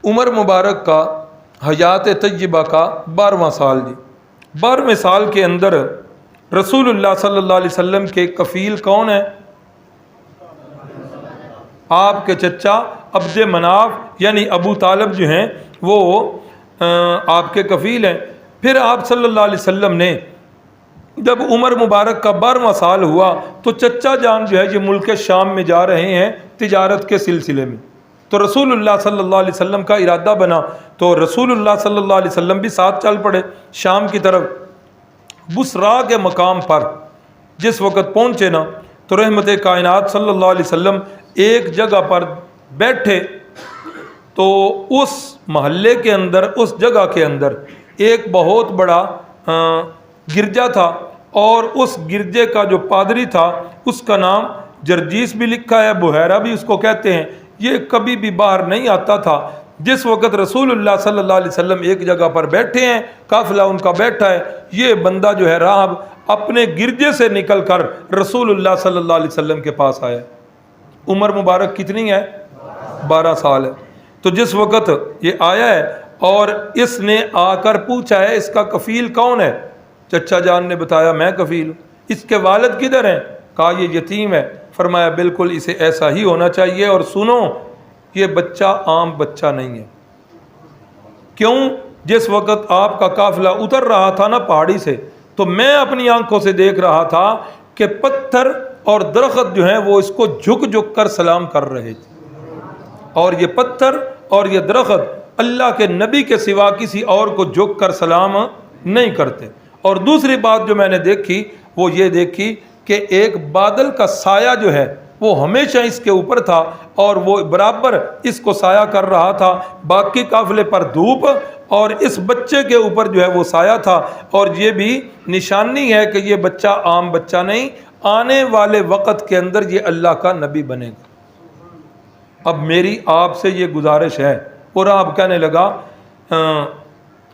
عمر مبارک کا حیات طیبہ کا 12واں سال جی، 12ویں سال کے اندر رسول اللہ صلی اللہ علیہ وسلم کے کفیل کون ہیں؟ آپ کے چچا عبد مناف یعنی ابو طالب جو ہیں وہ آپ کے کفیل ہیں۔ پھر آپ صلی اللہ علیہ وسلم نے جب عمر مبارک کا 12واں سال ہوا تو چچا جان جو ہے یہ ملک شام میں جا رہے ہیں تجارت کے سلسلے میں، تو رسول اللہ صلی اللہ علیہ وسلم کا ارادہ بنا تو رسول اللہ صلی اللہ علیہ وسلم بھی ساتھ چل پڑے شام کی طرف۔ بصرا کے مقام پر جس وقت پہنچے نا تو رحمت کائنات صلی اللہ علیہ وسلم ایک جگہ پر بیٹھے تو اس محلے کے اندر، اس جگہ کے اندر ایک بہت بڑا گرجا تھا، اور اس گرجے کا جو پادری تھا اس کا نام جرجیس بھی لکھا ہے، بحیرہ بھی اس کو کہتے ہیں، یہ کبھی بھی باہر نہیں آتا تھا۔ جس وقت رسول اللہ صلی اللہ علیہ وسلم ایک جگہ پر بیٹھے ہیں، قافلہ ان کا بیٹھا ہے، یہ بندہ جو ہے راہب اپنے گرجے سے نکل کر رسول اللہ صلی اللہ علیہ وسلم کے پاس آیا۔ عمر مبارک کتنی ہے؟ 12 سال ہے۔ تو جس وقت یہ آیا ہے اور اس نے آ کر پوچھا ہے اس کا کفیل کون ہے، چچا جان نے بتایا میں کفیل ہوں۔ اس کے والد کدھر ہیں؟ کہا یہ یتیم ہے۔ فرمایا بالکل اسے ایسا ہی ہونا چاہیے، اور سنو یہ بچہ عام بچہ نہیں ہے۔ کیوں؟ جس وقت آپ کا قافلہ اتر رہا تھا نا پہاڑی سے، تو میں اپنی آنکھوں سے دیکھ رہا تھا کہ پتھر اور درخت جو ہیں وہ اس کو جھک جھک کر سلام کر رہے تھے، اور یہ پتھر اور یہ درخت اللہ کے نبی کے سوا کسی اور کو جھک کر سلام نہیں کرتے۔ اور دوسری بات جو میں نے دیکھی وہ یہ دیکھی کہ ایک بادل کا سایہ جو ہے وہ ہمیشہ اس کے اوپر تھا، اور وہ برابر اس کو سایہ کر رہا تھا، باقی قافلے پر دھوپ اور اس بچے کے اوپر جو ہے وہ سایہ تھا، اور یہ بھی نشانی ہے کہ یہ بچہ عام بچہ نہیں، آنے والے وقت کے اندر یہ اللہ کا نبی بنے گا۔ اب میری آپ سے یہ گزارش ہے، اور آپ کہنے لگا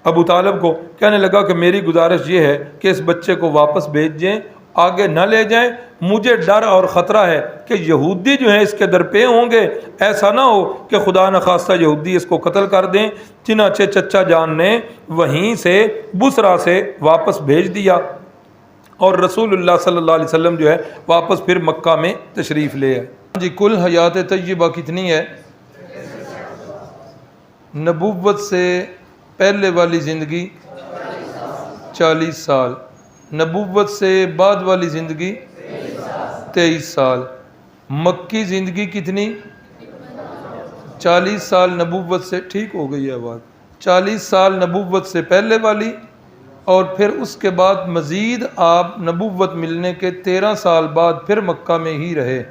ابو طالب کو کہنے لگا کہ میری گزارش یہ ہے کہ اس بچے کو واپس بھیج دیں، آگے نہ لے جائیں، مجھے ڈر اور خطرہ ہے کہ یہودی جو ہیں اس کے در پہ ہوں گے، ایسا نہ ہو کہ خدا نخواستہ یہودی اس کو قتل کر دیں۔ چنانچہ چچا جان نے وہیں سے بصرا سے واپس بھیج دیا، اور رسول اللہ صلی اللہ علیہ وسلم جو ہے واپس پھر مکہ میں تشریف لے آئے۔ جی کل حیات طیبہ کتنی ہے؟ نبوت سے پہلے والی زندگی 40 سال، نبوت سے بعد والی زندگی 23 سال، مکی زندگی کتنی؟ 40 سال نبوت سے، ٹھیک ہو گئی ہے بات، 40 سال نبوت سے پہلے والی، اور پھر اس کے بعد مزید آپ نبوت ملنے کے 13 سال بعد پھر مکہ میں ہی رہے،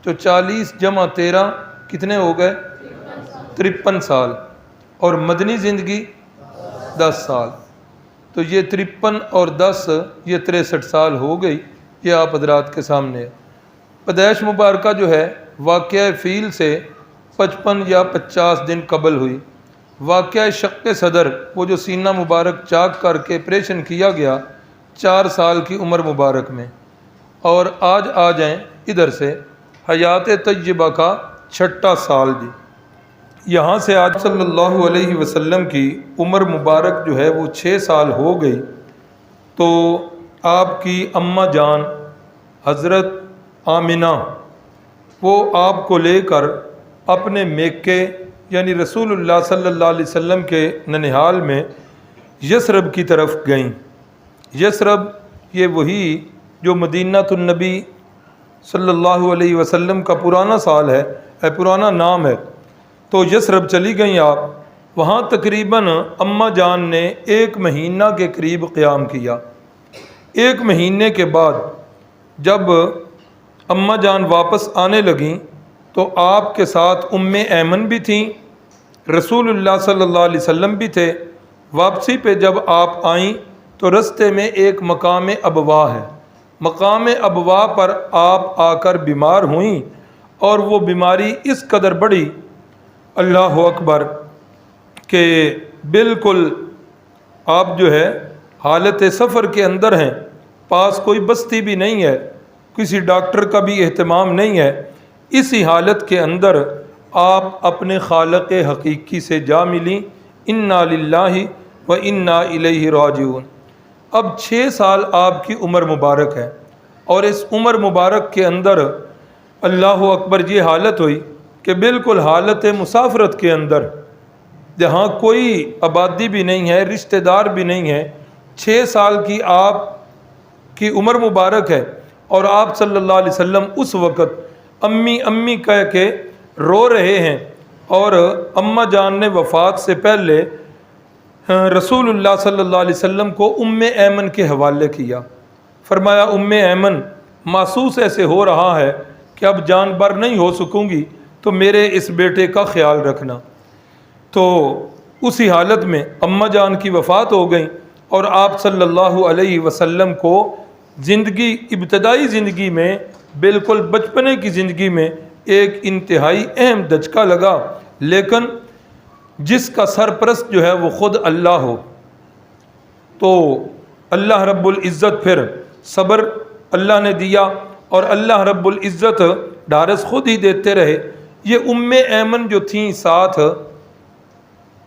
تو 40 جمع 13 کتنے ہو گئے؟ 53 سال، اور مدنی زندگی 10 سال، تو یہ 53 اور 10 یہ 63 سال ہو گئی۔ یہ آپ حضرات کے سامنے ہے۔ پیدائش مبارکہ جو ہے واقعہ فیل سے 55 یا 50 دن قبل ہوئی۔ واقعہ شق صدر، وہ جو سینہ مبارک چاک کر کے آپریشن کیا گیا 4 سال کی عمر مبارک میں۔ اور آج آ جائیں ادھر سے حیات طیبہ کا 6واں سال جی، یہاں سے آج صلی اللہ علیہ وسلم کی عمر مبارک جو ہے وہ 6 سال ہو گئی، تو آپ کی اماں جان حضرت آمنہ وہ آپ کو لے کر اپنے میکے یعنی رسول اللہ صلی اللہ علیہ وسلم کے ننہال میں یثرب کی طرف گئیں۔ یثرب یہ وہی جو مدینہ النبی صلی اللہ علیہ وسلم کا پرانا سال ہے، پرانا نام ہے، تو یثرب چلی گئیں آپ۔ وہاں تقریباً اماں جان نے 1 مہینہ کے قریب قیام کیا۔ 1 مہینے کے بعد جب اماں جان واپس آنے لگیں تو آپ کے ساتھ ایمن بھی تھیں، رسول اللہ صلی اللہ علیہ وسلم بھی تھے۔ واپسی پہ جب آپ آئیں تو رستے میں ایک مقام ابوا ہے، مقام ابوا پر آپ آ کر بیمار ہوئیں، اور وہ بیماری اس قدر بڑھی، اللہ اکبر، کہ بالکل آپ جو ہے حالت سفر کے اندر ہیں، پاس کوئی بستی بھی نہیں ہے، کسی ڈاکٹر کا بھی اہتمام نہیں ہے۔ اسی حالت کے اندر آپ اپنے خالق حقیقی سے جا ملیں، انا للہ و انا الیہ راجعون۔ اب 6 سال آپ کی عمر مبارک ہے، اور اس عمر مبارک کے اندر اللہ اکبر یہ حالت ہوئی کہ بالکل حالت مسافرت کے اندر، جہاں کوئی آبادی بھی نہیں ہے، رشتہ دار بھی نہیں ہے، 6 سال کی آپ کی عمر مبارک ہے، اور آپ صلی اللہ علیہ وسلم اس وقت امی امی کہہ کے رو رہے ہیں، اور اماں جان نے وفات سے پہلے رسول اللہ صلی اللہ علیہ وسلم کو ام ایمن کے حوالے کیا۔ فرمایا ام ایمن، محسوس ایسے ہو رہا ہے کہ اب جان بر نہیں ہو سکوں گی، تو میرے اس بیٹے کا خیال رکھنا۔ تو اسی حالت میں اماں جان کی وفات ہو گئی، اور آپ صلی اللہ علیہ وسلم کو زندگی، ابتدائی زندگی میں، بالکل بچپنے کی زندگی میں ایک انتہائی اہم دھچکا لگا، لیکن جس کا سرپرست جو ہے وہ خود اللہ ہو، تو اللہ رب العزت پھر صبر اللہ نے دیا، اور اللہ رب العزت ڈھارس خود ہی دیتے رہے۔ یہ ام ایمن جو تھیں ساتھ،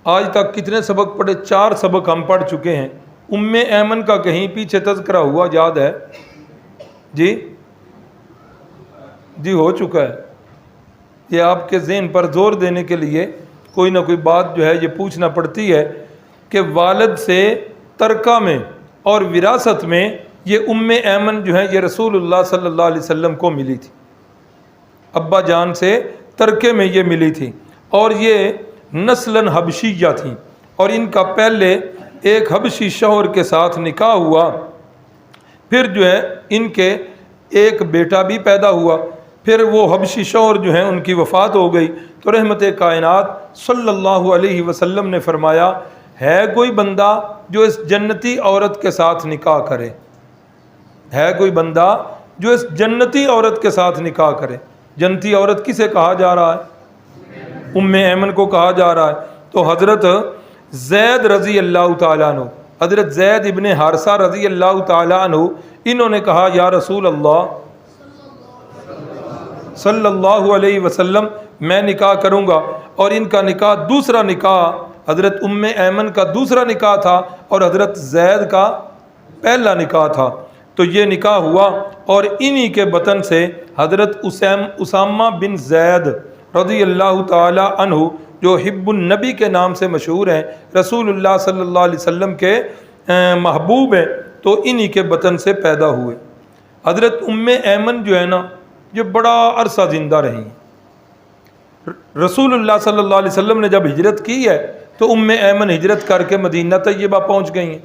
آج تک کتنے سبق پڑھے؟ 4 سبق ہم پڑھ چکے ہیں۔ ام ایمن کا کہیں پیچھے تذکرہ ہوا یاد ہے؟ جی ہو چکا ہے۔ یہ آپ کے ذہن پر زور دینے کے لیے کوئی نہ کوئی بات جو ہے یہ پوچھنا پڑتی ہے کہ والد سے ترکہ میں اور وراثت میں یہ ام ایمن جو ہے یہ رسول اللہ صلی اللہ علیہ وسلم کو ملی تھی، ابا جان سے ترکے میں یہ ملی تھی، اور یہ نسلاً حبشیہ تھیں، اور ان کا پہلے ایک حبشی شوہر کے ساتھ نکاح ہوا، پھر جو ہے ان کے ایک بیٹا بھی پیدا ہوا، پھر وہ حبشی شوہر جو ہیں ان کی وفات ہو گئی، تو رحمت کائنات صلی اللہ علیہ وسلم نے فرمایا ہے کوئی بندہ جو اس جنتی عورت کے ساتھ نکاح کرے، ہے کوئی بندہ جو اس جنتی عورت کے ساتھ نکاح کرے۔ جنتی عورت کسے کہا جا رہا ہے؟ ام ایمن کو کہا جا رہا ہے۔ تو حضرت زید رضی اللہ تعالیٰ عنہ، حضرت زید ابن حارثہ رضی اللہ تعالیٰ عنہ، انہوں نے کہا یا رسول اللہ صلی اللہ علیہ وسلم میں نکاح کروں گا، اور ان کا نکاح دوسرا نکاح حضرت ام ایمن کا دوسرا نکاح تھا، اور حضرت زید کا پہلا نکاح تھا۔ تو یہ نکاح ہوا، اور انہی کے بطن سے حضرت اسامہ بن زید رضی اللہ تعالی عنہ، جو حب النبی کے نام سے مشہور ہیں، رسول اللہ صلی اللہ علیہ وسلم کے محبوب ہیں، تو انہی کے بطن سے پیدا ہوئے۔ حضرت ام ایمن جو ہے نا یہ بڑا عرصہ زندہ رہی۔ رسول اللہ صلی اللہ علیہ وسلم نے جب ہجرت کی ہے تو ام ایمن ہجرت کر کے مدینہ طیبہ پہنچ گئی ہیں۔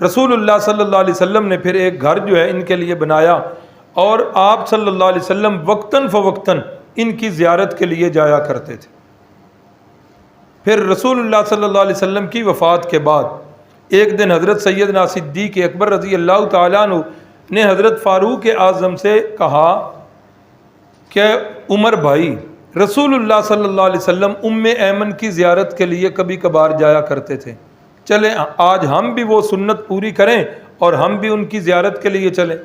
رسول اللہ صلی اللہ علیہ وسلم نے پھر ایک گھر جو ہے ان کے لیے بنایا، اور آپ صلی اللہ علیہ وسلم وقتاً فوقتاً ان کی زیارت کے لیے جایا کرتے تھے۔ پھر رسول اللہ صلی اللہ علیہ وسلم کی وفات کے بعد ایک دن حضرت سیدنا صدیق اکبر رضی اللہ تعالیٰ عنہ نے حضرت فاروق اعظم سے کہا کہ عمر بھائی، رسول اللہ صلی اللہ علیہ وسلم ام ایمن کی زیارت کے لیے کبھی کبھار جایا کرتے تھے، چلیں آج ہم بھی وہ سنت پوری کریں اور ہم بھی ان کی زیارت کے لیے چلیں۔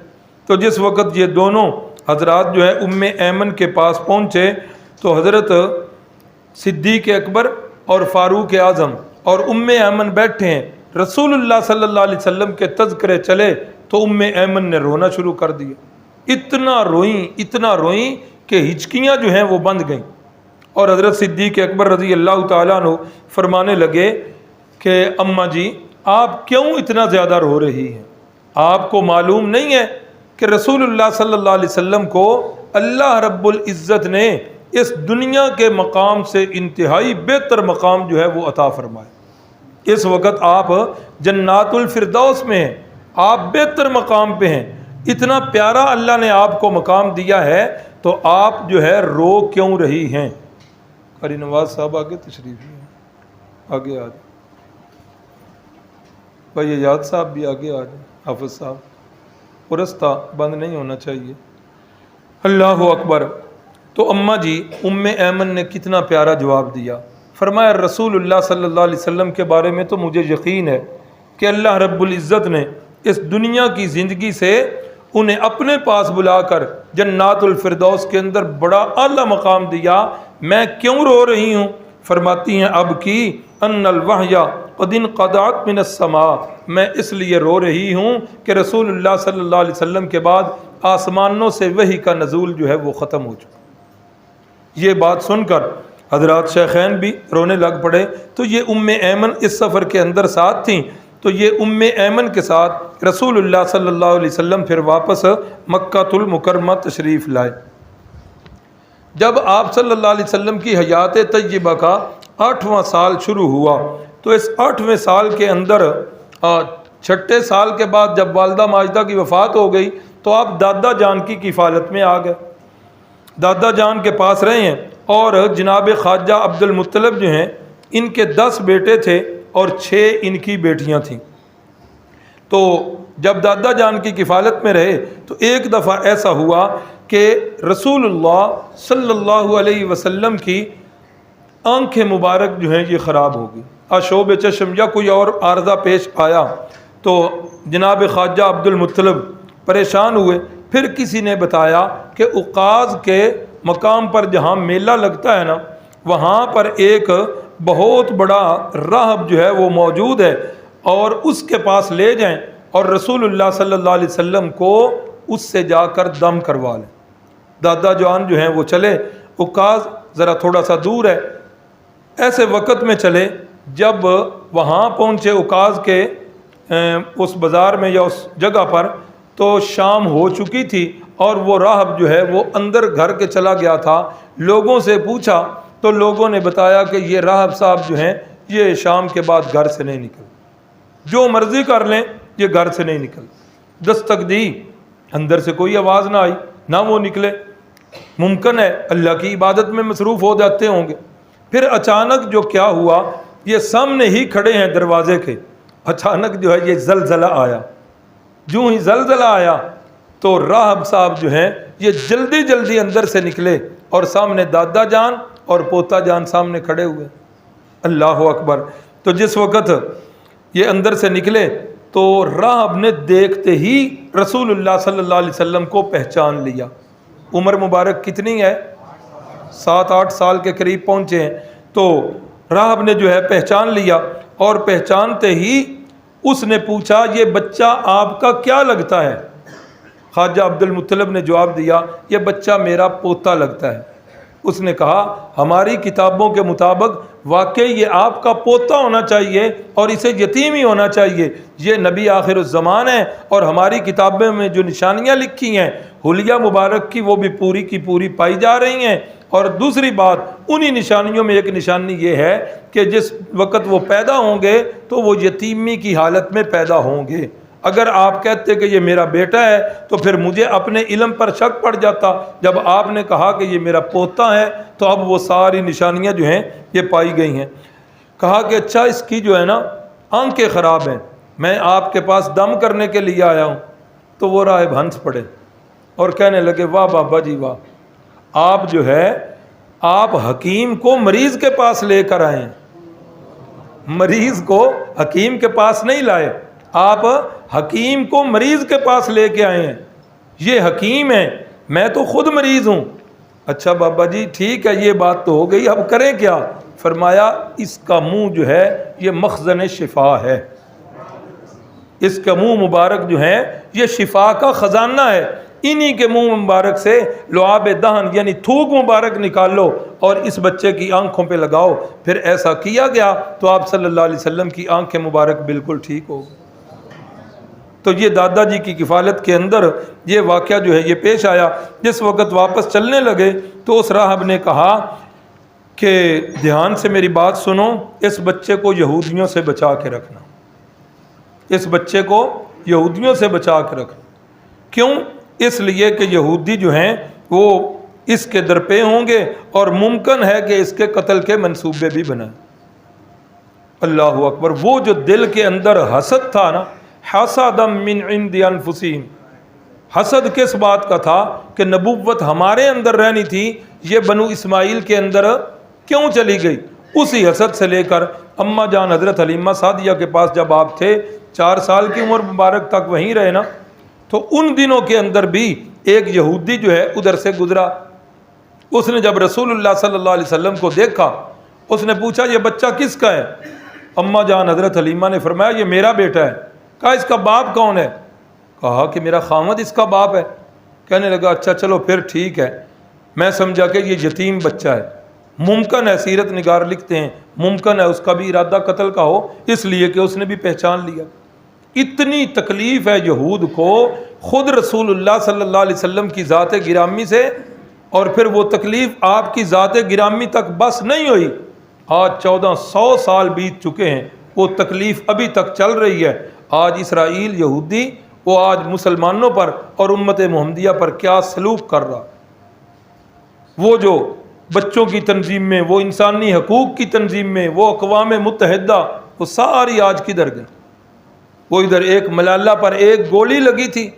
تو جس وقت یہ دونوں حضرات جو ہے ام ایمن کے پاس پہنچے تو حضرت صدیق اکبر اور فاروق اعظم اور ام ایمن بیٹھے ہیں، رسول اللہ صلی اللہ علیہ وسلم کے تذکرے چلے تو ام ایمن نے رونا شروع کر دیا، اتنا روئیں کہ ہچکیاں جو ہیں وہ بند گئیں، اور حضرت صدیق اکبر رضی اللہ تعالیٰ عنہ فرمانے لگے کہ اماں جی آپ کیوں اتنا زیادہ رو رہی ہیں؟ آپ کو معلوم نہیں ہے کہ رسول اللہ صلی اللہ علیہ وسلم کو اللہ رب العزت نے اس دنیا کے مقام سے انتہائی بہتر مقام جو ہے وہ عطا فرمائے۔ اس وقت آپ جنات الفردوس میں ہیں، آپ بہتر مقام پہ ہیں، اتنا پیارا اللہ نے آپ کو مقام دیا ہے، تو آپ جو ہے رو کیوں رہی ہیں؟ قاری نواز صاحب آگے تشریف ہیں، آگے آ جائیں بھائی، ایجاد صاحب بھی آگے آ جائیں، حافظ صاحب، رستہ بند نہیں ہونا چاہیے۔ اللہ اکبر۔ تو اماں جی ام ایمن نے کتنا پیارا جواب دیا، فرمایا رسول اللہ صلی اللہ علیہ وسلم کے بارے میں تو مجھے یقین ہے کہ اللہ رب العزت نے اس دنیا کی زندگی سے انہیں اپنے پاس بلا کر جنات الفردوس کے اندر بڑا اعلیٰ مقام دیا، میں کیوں رو رہی ہوں؟ فرماتی ہیں اب کی ان الوحی قد انقطعت من السماء، میں اس لیے رو رہی ہوں کہ رسول اللہ صلی اللہ علیہ وسلم کے بعد آسمانوں سے وحی کا نزول جو ہے وہ ختم ہو چکا۔ یہ بات سن کر حضرات شیخین بھی رونے لگ پڑے۔ تو یہ ام ایمن اس سفر کے اندر ساتھ تھیں، تو یہ ام ایمن کے ساتھ رسول اللہ صلی اللہ علیہ وسلم پھر واپس مکہ المکرمہ تشریف لائے۔ جب آپ صلی اللہ علیہ وسلم کی حیات طیبہ کا 8واں سال شروع ہوا، تو اس 8ویں سال کے اندر 6 سال کے بعد جب والدہ ماجدہ کی وفات ہو گئی تو آپ دادا جان کی کفالت میں آ گئے، دادا جان کے پاس رہے ہیں۔ اور جناب خواجہ عبد المطلب جو ہیں، ان کے 10 بیٹے تھے اور 6 ان کی بیٹیاں تھیں۔ تو جب دادا جان کی کفالت میں رہے تو ایک دفعہ ایسا ہوا کہ رسول اللہ صلی اللہ علیہ وسلم کی آنکھیں مبارک جو ہیں یہ خراب ہو گئی، آشوب چشم یا کوئی اور عارضہ پیش آیا، تو جناب خواجہ عبد المطلب پریشان ہوئے۔ پھر کسی نے بتایا کہ عکاظ کے مقام پر جہاں میلہ لگتا ہے نا، وہاں پر ایک بہت بڑا راہب جو ہے وہ موجود ہے، اور اس کے پاس لے جائیں اور رسول اللہ صلی اللہ علیہ وسلم کو اس سے جا کر دم کروا لیں۔ دادا جان جو ہیں وہ چلے، عکاظ ذرا تھوڑا سا دور ہے، ایسے وقت میں چلے جب وہاں پہنچے عکاظ کے اس بازار میں یا اس جگہ پر، تو شام ہو چکی تھی اور وہ راہب جو ہے وہ اندر گھر کے چلا گیا تھا۔ لوگوں سے پوچھا تو لوگوں نے بتایا کہ یہ راہب صاحب جو ہیں یہ شام کے بعد گھر سے نہیں نکل، جو مرضی کر لیں یہ گھر سے نہیں نکل۔ دستک دی، اندر سے کوئی آواز نہ آئی، نہ وہ نکلے۔ ممکن ہے اللہ کی عبادت میں مصروف ہو جاتے ہوں گے۔ پھر اچانک جو کیا ہوا، یہ سامنے ہی کھڑے ہیں دروازے کے، اچانک جو ہے یہ زلزلہ آیا۔ جو ہی زلزلہ آیا تو راہب صاحب جو ہیں یہ جلدی جلدی اندر سے نکلے، اور سامنے دادا جان اور پوتا جان سامنے کھڑے ہوئے۔ اللہ اکبر۔ تو جس وقت یہ اندر سے نکلے تو راہب نے دیکھتے ہی رسول اللہ صلی اللہ علیہ وسلم کو پہچان لیا۔ عمر مبارک کتنی ہے؟ 7-8 سال کے قریب پہنچے ہیں۔ تو راہب نے جو ہے پہچان لیا، اور پہچانتے ہی اس نے پوچھا یہ بچہ آپ کا کیا لگتا ہے؟ خواجہ عبد المطلب نے جواب دیا یہ بچہ میرا پوتا لگتا ہے۔ اس نے کہا ہماری کتابوں کے مطابق واقعی یہ آپ کا پوتا ہونا چاہیے اور اسے یتیم ہی ہونا چاہیے، یہ نبی آخر الزمان ہے، اور ہماری کتابوں میں جو نشانیاں لکھی ہیں حلیہ مبارک کی وہ بھی پوری کی پوری پائی جا رہی ہیں۔ اور دوسری بات، انہی نشانیوں میں ایک نشانی یہ ہے کہ جس وقت وہ پیدا ہوں گے تو وہ یتیمی کی حالت میں پیدا ہوں گے۔ اگر آپ کہتے کہ یہ میرا بیٹا ہے تو پھر مجھے اپنے علم پر شک پڑ جاتا، جب آپ نے کہا کہ یہ میرا پوتا ہے تو اب وہ ساری نشانیاں جو ہیں یہ پائی گئی ہیں۔ کہا کہ اچھا اس کی جو ہے نا آنکھیں خراب ہیں، میں آپ کے پاس دم کرنے کے لیے آیا ہوں۔ تو وہ راہب ہنس پڑے اور کہنے لگے واہ بابا جی واہ، آپ جو ہے آپ حکیم کو مریض کے پاس لے کر آئے ہیں، مریض کو حکیم کے پاس نہیں لائے، آپ حکیم کو مریض کے پاس لے کے آئے ہیں۔ یہ حکیم ہے، میں تو خود مریض ہوں۔ اچھا بابا جی ٹھیک ہے، یہ بات تو ہو گئی، اب کریں کیا؟ فرمایا اس کا منہ جو ہے یہ مخزن شفا ہے، اس کا منہ مبارک جو ہے یہ شفا کا خزانہ ہے، انہی کے منہ مبارک سے لعاب دہن یعنی تھوک مبارک نکالو اور اس بچے کی آنکھوں پہ لگاؤ۔ پھر ایسا کیا گیا تو آپ صلی اللہ علیہ وسلم کی آنکھیں مبارک بالکل ٹھیک ہو گئی۔ تو یہ دادا جی کی کفالت کے اندر یہ واقعہ جو ہے یہ پیش آیا۔ جس وقت واپس چلنے لگے تو اس راہب نے کہا کہ دھیان سے میری بات سنو، اس بچے کو یہودیوں سے بچا کے رکھنا، اس بچے کو یہودیوں سے بچا کے رکھنا۔ کیوں؟ اس لیے کہ یہودی جو ہیں وہ اس کے درپے ہوں گے اور ممکن ہے کہ اس کے قتل کے منصوبے بھی بنائیں۔ اللہ اکبر۔ وہ جو دل کے اندر حسد تھا نا، حسد من عند انفسہم، حسد کس بات کا تھا کہ نبوت ہمارے اندر رہنی تھی، یہ بنو اسماعیل کے اندر کیوں چلی گئی؟ اسی حسد سے لے کر اماں جان حضرت حلیمہ سعدیہ کے پاس جب آپ تھے 4 سال کی عمر مبارک تک وہیں رہے نا، تو ان دنوں کے اندر بھی ایک یہودی جو ہے ادھر سے گزرا، اس نے جب رسول اللہ صلی اللہ علیہ وسلم کو دیکھا، اس نے پوچھا یہ بچہ کس کا ہے؟ اماں جان حضرت حلیمہ نے فرمایا یہ میرا بیٹا ہے۔ کہا اس کا باپ کون ہے؟ کہا کہ میرا خامد اس کا باپ ہے۔ کہنے لگا اچھا چلو پھر ٹھیک ہے، میں سمجھا کہ یہ یتیم بچہ ہے۔ ممکن ہے، سیرت نگار لکھتے ہیں ممکن ہے اس کا بھی ارادہ قتل کا ہو، اس لیے کہ اس نے بھی پہچان لیا۔ اتنی تکلیف ہے یہود کو خود رسول اللہ صلی اللہ علیہ وسلم کی ذات گرامی سے، اور پھر وہ تکلیف آپ کی ذات گرامی تک بس نہیں ہوئی، آج 1400 سال بیت چکے ہیں، وہ تکلیف ابھی تک چل رہی ہے۔ آج اسرائیل یہودی وہ آج مسلمانوں پر اور امت محمدیہ پر کیا سلوک کر رہا، وہ جو بچوں کی تنظیم میں، وہ انسانی حقوق کی تنظیم میں، وہ اقوام متحدہ، وہ ساری آج کدھر گئی؟ وہ ادھر ایک ملالہ پر ایک گولی لگی تھی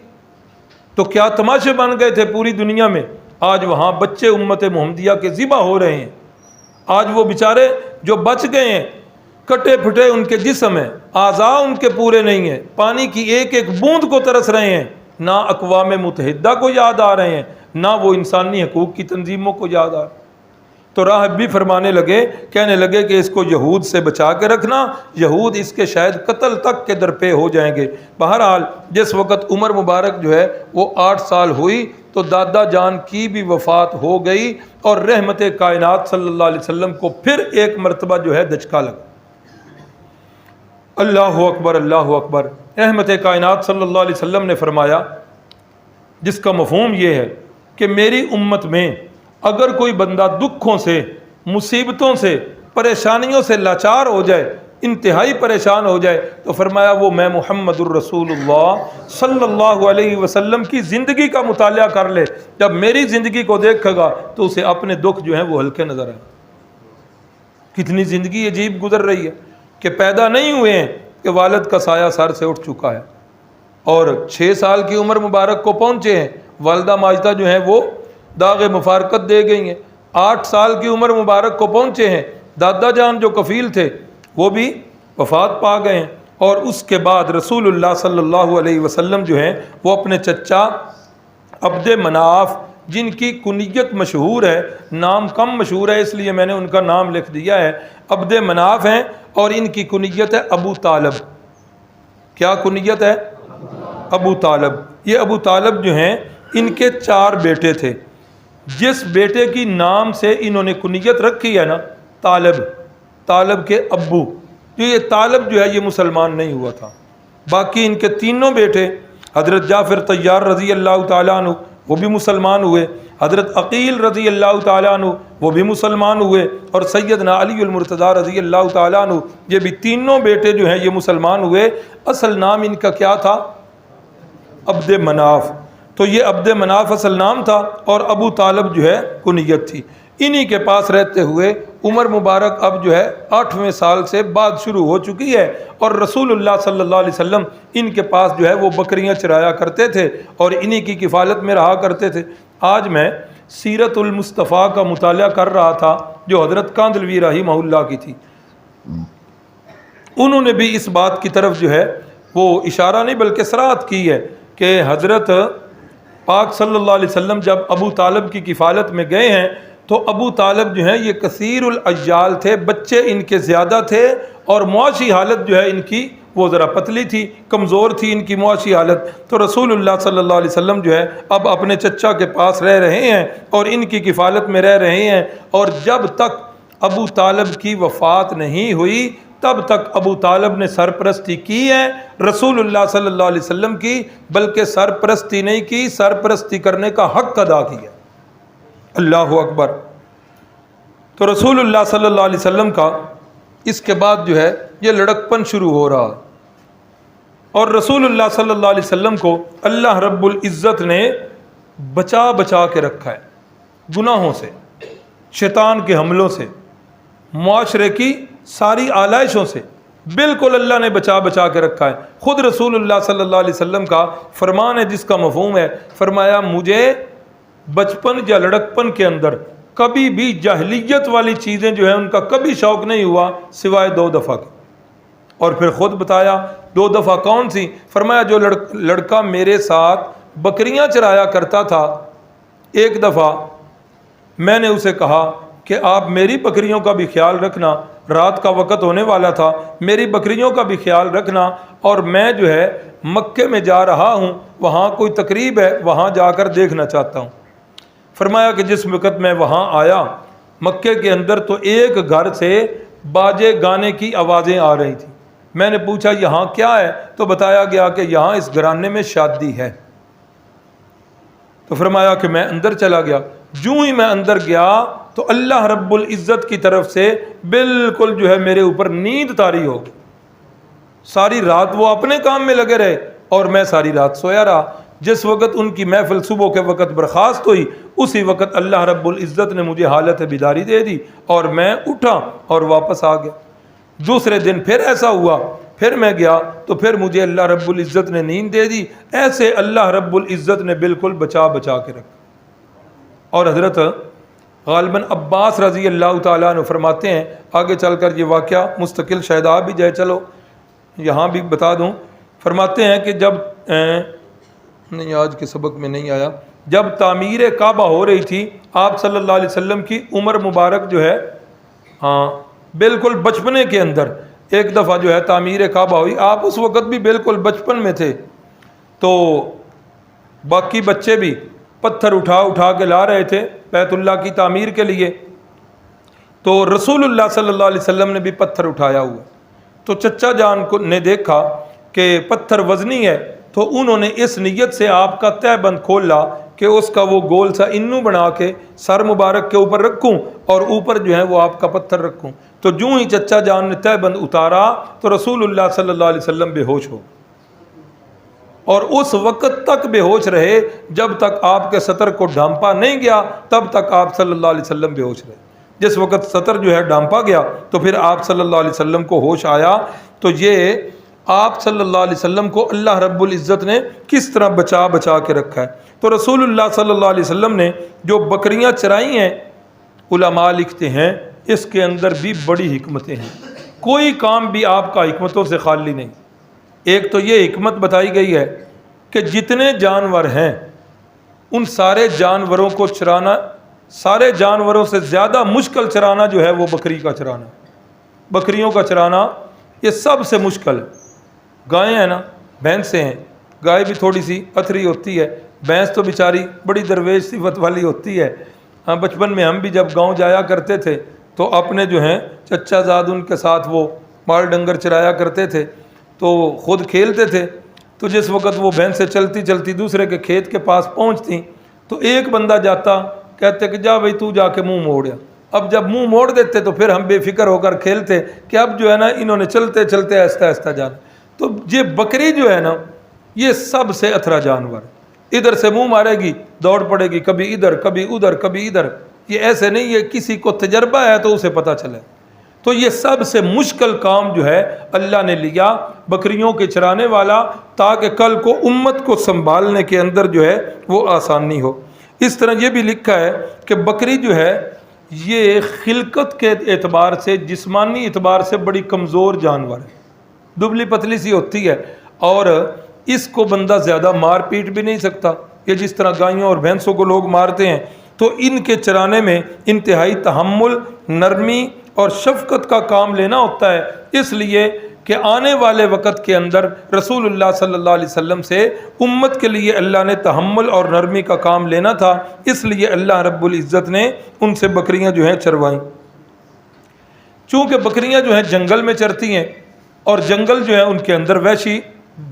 تو کیا تماشے بن گئے تھے پوری دنیا میں، آج وہاں بچے امت محمدیہ کے ذبح ہو رہے ہیں۔ آج وہ بیچارے جو بچ گئے ہیں، کٹے پھٹے ان کے جسم ہیں، اعضاء ان کے پورے نہیں ہیں، پانی کی ایک ایک بوند کو ترس رہے ہیں، نہ اقوام متحدہ کو یاد آ رہے ہیں، نہ وہ انسانی حقوق کی تنظیموں کو یاد آ رہے ہیں۔ تو راہب بھی فرمانے لگے، کہنے لگے کہ اس کو یہود سے بچا کے رکھنا، یہود اس کے شاید قتل تک کے درپے ہو جائیں گے۔ بہرحال جس وقت عمر مبارک جو ہے وہ 8 سال ہوئی تو دادا جان کی بھی وفات ہو گئی، اور رحمت کائنات صلی اللہ علیہ وسلم کو پھر ایک مرتبہ جو ہے دچکا لگا۔ اللہ اکبر اللہ اکبر۔ رحمت کائنات صلی اللہ علیہ وسلم نے فرمایا، جس کا مفہوم یہ ہے کہ میری امت میں اگر کوئی بندہ دکھوں سے، مصیبتوں سے، پریشانیوں سے لاچار ہو جائے، انتہائی پریشان ہو جائے، تو فرمایا وہ میں محمد الرسول اللہ صلی اللہ علیہ وسلم کی زندگی کا مطالعہ کر لے، جب میری زندگی کو دیکھے گا تو اسے اپنے دکھ جو ہیں وہ ہلکے نظر آئیں۔ کتنی زندگی عجیب گزر رہی ہے کہ پیدا نہیں ہوئے ہیں کہ والد کا سایہ سر سے اٹھ چکا ہے، اور 6 سال کی عمر مبارک کو پہنچے ہیں، والدہ ماجدہ جو ہیں وہ داغ مفارقت دے گئی ہیں۔ 8 سال کی عمر مبارک کو پہنچے ہیں، دادا جان جو کفیل تھے وہ بھی وفات پا گئے ہیں، اور اس کے بعد رسول اللہ صلی اللہ علیہ وسلم جو ہیں وہ اپنے چچا عبد مناف، جن کی کنیت مشہور ہے، نام کم مشہور ہے اس لیے میں نے ان کا نام لکھ دیا ہے، عبد مناف ہیں، اور ان کی کنیت ہے ابو طالب۔ کیا کنیت ہے؟ ابو طالب۔ یہ ابو طالب جو ہیں ان کے 4 بیٹے تھے، جس بیٹے کی نام سے انہوں نے کنیت رکھی ہے نا طالب، طالب کے ابو، تو یہ طالب جو ہے یہ مسلمان نہیں ہوا تھا۔ باقی ان کے تینوں بیٹے حضرت جعفر طیار رضی اللہ تعالیٰ عنہ وہ بھی مسلمان ہوئے، حضرت عقیل رضی اللہ تعالیٰ عنہ وہ بھی مسلمان ہوئے، اور سیدنا علی المرتضیٰ رضی اللہ تعالیٰ عنہ، یہ بھی تینوں بیٹے جو ہیں یہ مسلمان ہوئے۔ اصل نام ان کا کیا تھا؟ عبد مناف۔ تو یہ عبد مناف اصل نام تھا، اور ابو طالب جو ہے کنیت تھی۔ انہی کے پاس رہتے ہوئے عمر مبارک اب جو ہے 8ویں سال سے بعد شروع ہو چکی ہے، اور رسول اللہ صلی اللہ علیہ وسلم ان کے پاس جو ہے وہ بکریاں چرایا کرتے تھے اور انہی کی کفالت میں رہا کرتے تھے۔ آج میں سیرت المصطفیٰ کا مطالعہ کر رہا تھا جو حضرت کاندھلوی رحمہ اللہ کی تھی، انہوں نے بھی اس بات کی طرف جو ہے وہ اشارہ نہیں بلکہ صراحت کی ہے کہ حضرت پاک صلی اللہ علیہ وسلم جب ابو طالب کی کفالت میں گئے ہیں تو ابو طالب جو ہیں یہ کثیر الاجال تھے، بچے ان کے زیادہ تھے، اور معاشی حالت جو ہے ان کی وہ ذرا پتلی تھی، کمزور تھی ان کی معاشی حالت۔ تو رسول اللہ صلی اللہ علیہ وسلم جو ہے اب اپنے چچا کے پاس رہ رہے ہیں اور ان کی کفالت میں رہ رہے ہیں، اور جب تک ابو طالب کی وفات نہیں ہوئی تب تک ابو طالب نے سرپرستی کی ہے رسول اللہ صلی اللہ علیہ وسلم کی، بلکہ سرپرستی نہیں کی، سرپرستی کرنے کا حق ادا کیا۔ اللہ اکبر۔ تو رسول اللہ صلی اللہ علیہ وسلم کا اس کے بعد جو ہے یہ لڑکپن شروع ہو رہا، اور رسول اللہ صلی اللہ علیہ وسلم کو اللہ رب العزت نے بچا بچا کے رکھا ہے، گناہوں سے، شیطان کے حملوں سے، معاشرے کی ساری آلائشوں سے بالکل اللہ نے بچا بچا کے رکھا ہے۔ خود رسول اللہ صلی اللہ علیہ وسلم کا فرمان ہے جس کا مفہوم ہے، فرمایا مجھے بچپن یا لڑکپن کے اندر کبھی بھی جاہلیت والی چیزیں جو ہیں ان کا کبھی شوق نہیں ہوا سوائے 2 دفعہ کے، اور پھر خود بتایا 2 دفعہ کون سی؟ فرمایا جو لڑکا میرے ساتھ بکریاں چرایا کرتا تھا، ایک دفعہ میں نے اسے کہا کہ آپ میری بکریوں کا بھی خیال رکھنا، رات کا وقت ہونے والا تھا، میری بکریوں کا بھی خیال رکھنا، اور میں جو ہے مکے میں جا رہا ہوں، وہاں کوئی تقریب ہے، وہاں جا کر دیکھنا چاہتا ہوں۔ فرمایا کہ جس وقت میں وہاں آیا مکے کے اندر تو ایک گھر سے باجے گانے کی آوازیں آ رہی تھیں۔ میں نے پوچھا یہاں کیا ہے؟ تو بتایا گیا کہ یہاں اس گھرانے میں شادی ہے۔ تو فرمایا کہ میں اندر چلا گیا۔ جوں ہی میں اندر گیا تو اللہ رب العزت کی طرف سے بالکل جو ہے میرے اوپر نیند طاری ہو گئی۔ ساری رات وہ اپنے کام میں لگے رہے اور میں ساری رات سویا رہا۔ جس وقت ان کی محفل صبح کے وقت برخاست ہوئی، اسی وقت اللہ رب العزت نے مجھے حالت بیداری دے دی اور میں اٹھا اور واپس آ گیا۔ دوسرے دن پھر ایسا ہوا، پھر میں گیا تو پھر مجھے اللہ رب العزت نے نیند دے دی۔ ایسے اللہ رب العزت نے بالکل بچا کے رکھا۔ اور حضرت غالباً عباس رضی اللہ تعالیٰ عنہ فرماتے ہیں، آگے چل کر یہ واقعہ مستقل شاید آپ بھی جائے، چلو یہاں بھی بتا دوں، فرماتے ہیں کہ جب نہیں آج کے سبق میں نہیں آیا، جب تعمیر کعبہ ہو رہی تھی، آپ صلی اللہ علیہ وسلم کی عمر مبارک جو ہے بالکل بچپنے کے اندر ایک دفعہ جو ہے تعمیر کعبہ ہوئی، آپ اس وقت بھی بالکل بچپن میں تھے، تو باقی بچے بھی پتھر اٹھا کے لا رہے تھے بیت اللہ کی تعمیر کے لیے، تو رسول اللہ صلی اللہ علیہ وسلم نے بھی پتھر اٹھایا ہوا، تو چچا جان کو نے دیکھا کہ پتھر وزنی ہے، تو انہوں نے اس نیت سے آپ کا تہ بند کھولا کہ اس کا وہ گول سا انو بنا کے سر مبارک کے اوپر رکھوں اور اوپر جو ہے وہ آپ کا پتھر رکھوں۔ تو جوں ہی چچا جان نے تہ بند اتارا تو رسول اللہ صلی اللہ علیہ وسلم بے ہوش ہو، اور اس وقت تک بے ہوش رہے جب تک آپ کے سطر کو ڈھانپا نہیں گیا، تب تک آپ صلی اللہ علیہ وسلم بے ہوش رہے۔ جس وقت سطر جو ہے ڈھانپا گیا تو پھر آپ صلی اللہ علیہ وسلم کو ہوش آیا۔ تو یہ آپ صلی اللہ علیہ وسلم کو اللہ رب العزت نے کس طرح بچا کے رکھا ہے۔ تو رسول اللہ صلی اللہ علیہ وسلم نے جو بکریاں چرائی ہیں، علماء لکھتے ہیں اس کے اندر بھی بڑی حکمتیں ہیں، کوئی کام بھی آپ کا حکمتوں سے خالی نہیں۔ ایک تو یہ حکمت بتائی گئی ہے کہ جتنے جانور ہیں ان سارے جانوروں کو چرانا، سارے جانوروں سے زیادہ مشکل چرانا جو ہے وہ بکری کا چرانا، بکریوں کا چرانا یہ سب سے مشکل ہے۔ گائیں ہیں نا، بھینسیں ہیں، گائے بھی تھوڑی سی اتھری ہوتی ہے، بھینس تو بیچاری بڑی درویش صفت والی ہوتی ہے۔ بچپن میں ہم بھی جب گاؤں جایا کرتے تھے تو اپنے جو ہیں چچا زاد ان کے ساتھ وہ مال ڈنگر چرایا کرتے تھے، تو خود کھیلتے تھے، تو جس وقت وہ بھینسیں چلتی چلتی دوسرے کے کھیت کے پاس پہنچتی تو ایک بندہ جاتا، کہتے کہ جا بھائی تو جا کے منہ موڑیا۔ اب جب منہ موڑ دیتے تو پھر ہم بے فکر ہو کر کھیلتے کہ اب جو ہے نا انہوں نے چلتے چلتے آہستہ آہستہ جانا۔ تو یہ بکری جو ہے نا یہ سب سے اتھرا جانور، ادھر سے منہ مارے گی دوڑ پڑے گی، کبھی ادھر کبھی ادھر کبھی ادھر، یہ ایسے نہیں یہ کسی کو تجربہ ہے تو اسے پتہ چلے۔ تو یہ سب سے مشکل کام جو ہے اللہ نے لیا بکریوں کے چرانے والا، تاکہ کل کو امت کو سنبھالنے کے اندر جو ہے وہ آسانی ہو۔ اس طرح یہ بھی لکھا ہے کہ بکری جو ہے یہ خلقت کے اعتبار سے، جسمانی اعتبار سے بڑی کمزور جانور ہے، دبلی پتلی سی ہوتی ہے، اور اس کو بندہ زیادہ مار پیٹ بھی نہیں سکتا، یہ جس طرح گائیوں اور بھینسوں کو لوگ مارتے ہیں۔ تو ان کے چرانے میں انتہائی تحمل، نرمی اور شفقت کا کام لینا ہوتا ہے، اس لیے کہ آنے والے وقت کے اندر رسول اللہ صلی اللہ علیہ وسلم سے امت کے لیے اللہ نے تحمل اور نرمی کا کام لینا تھا، اس لیے اللہ رب العزت نے ان سے بکریاں جو ہیں چروائیں۔ چونکہ بکریاں جو ہیں جنگل میں چرتی ہیں اور جنگل جو ہے ان کے اندر وحشی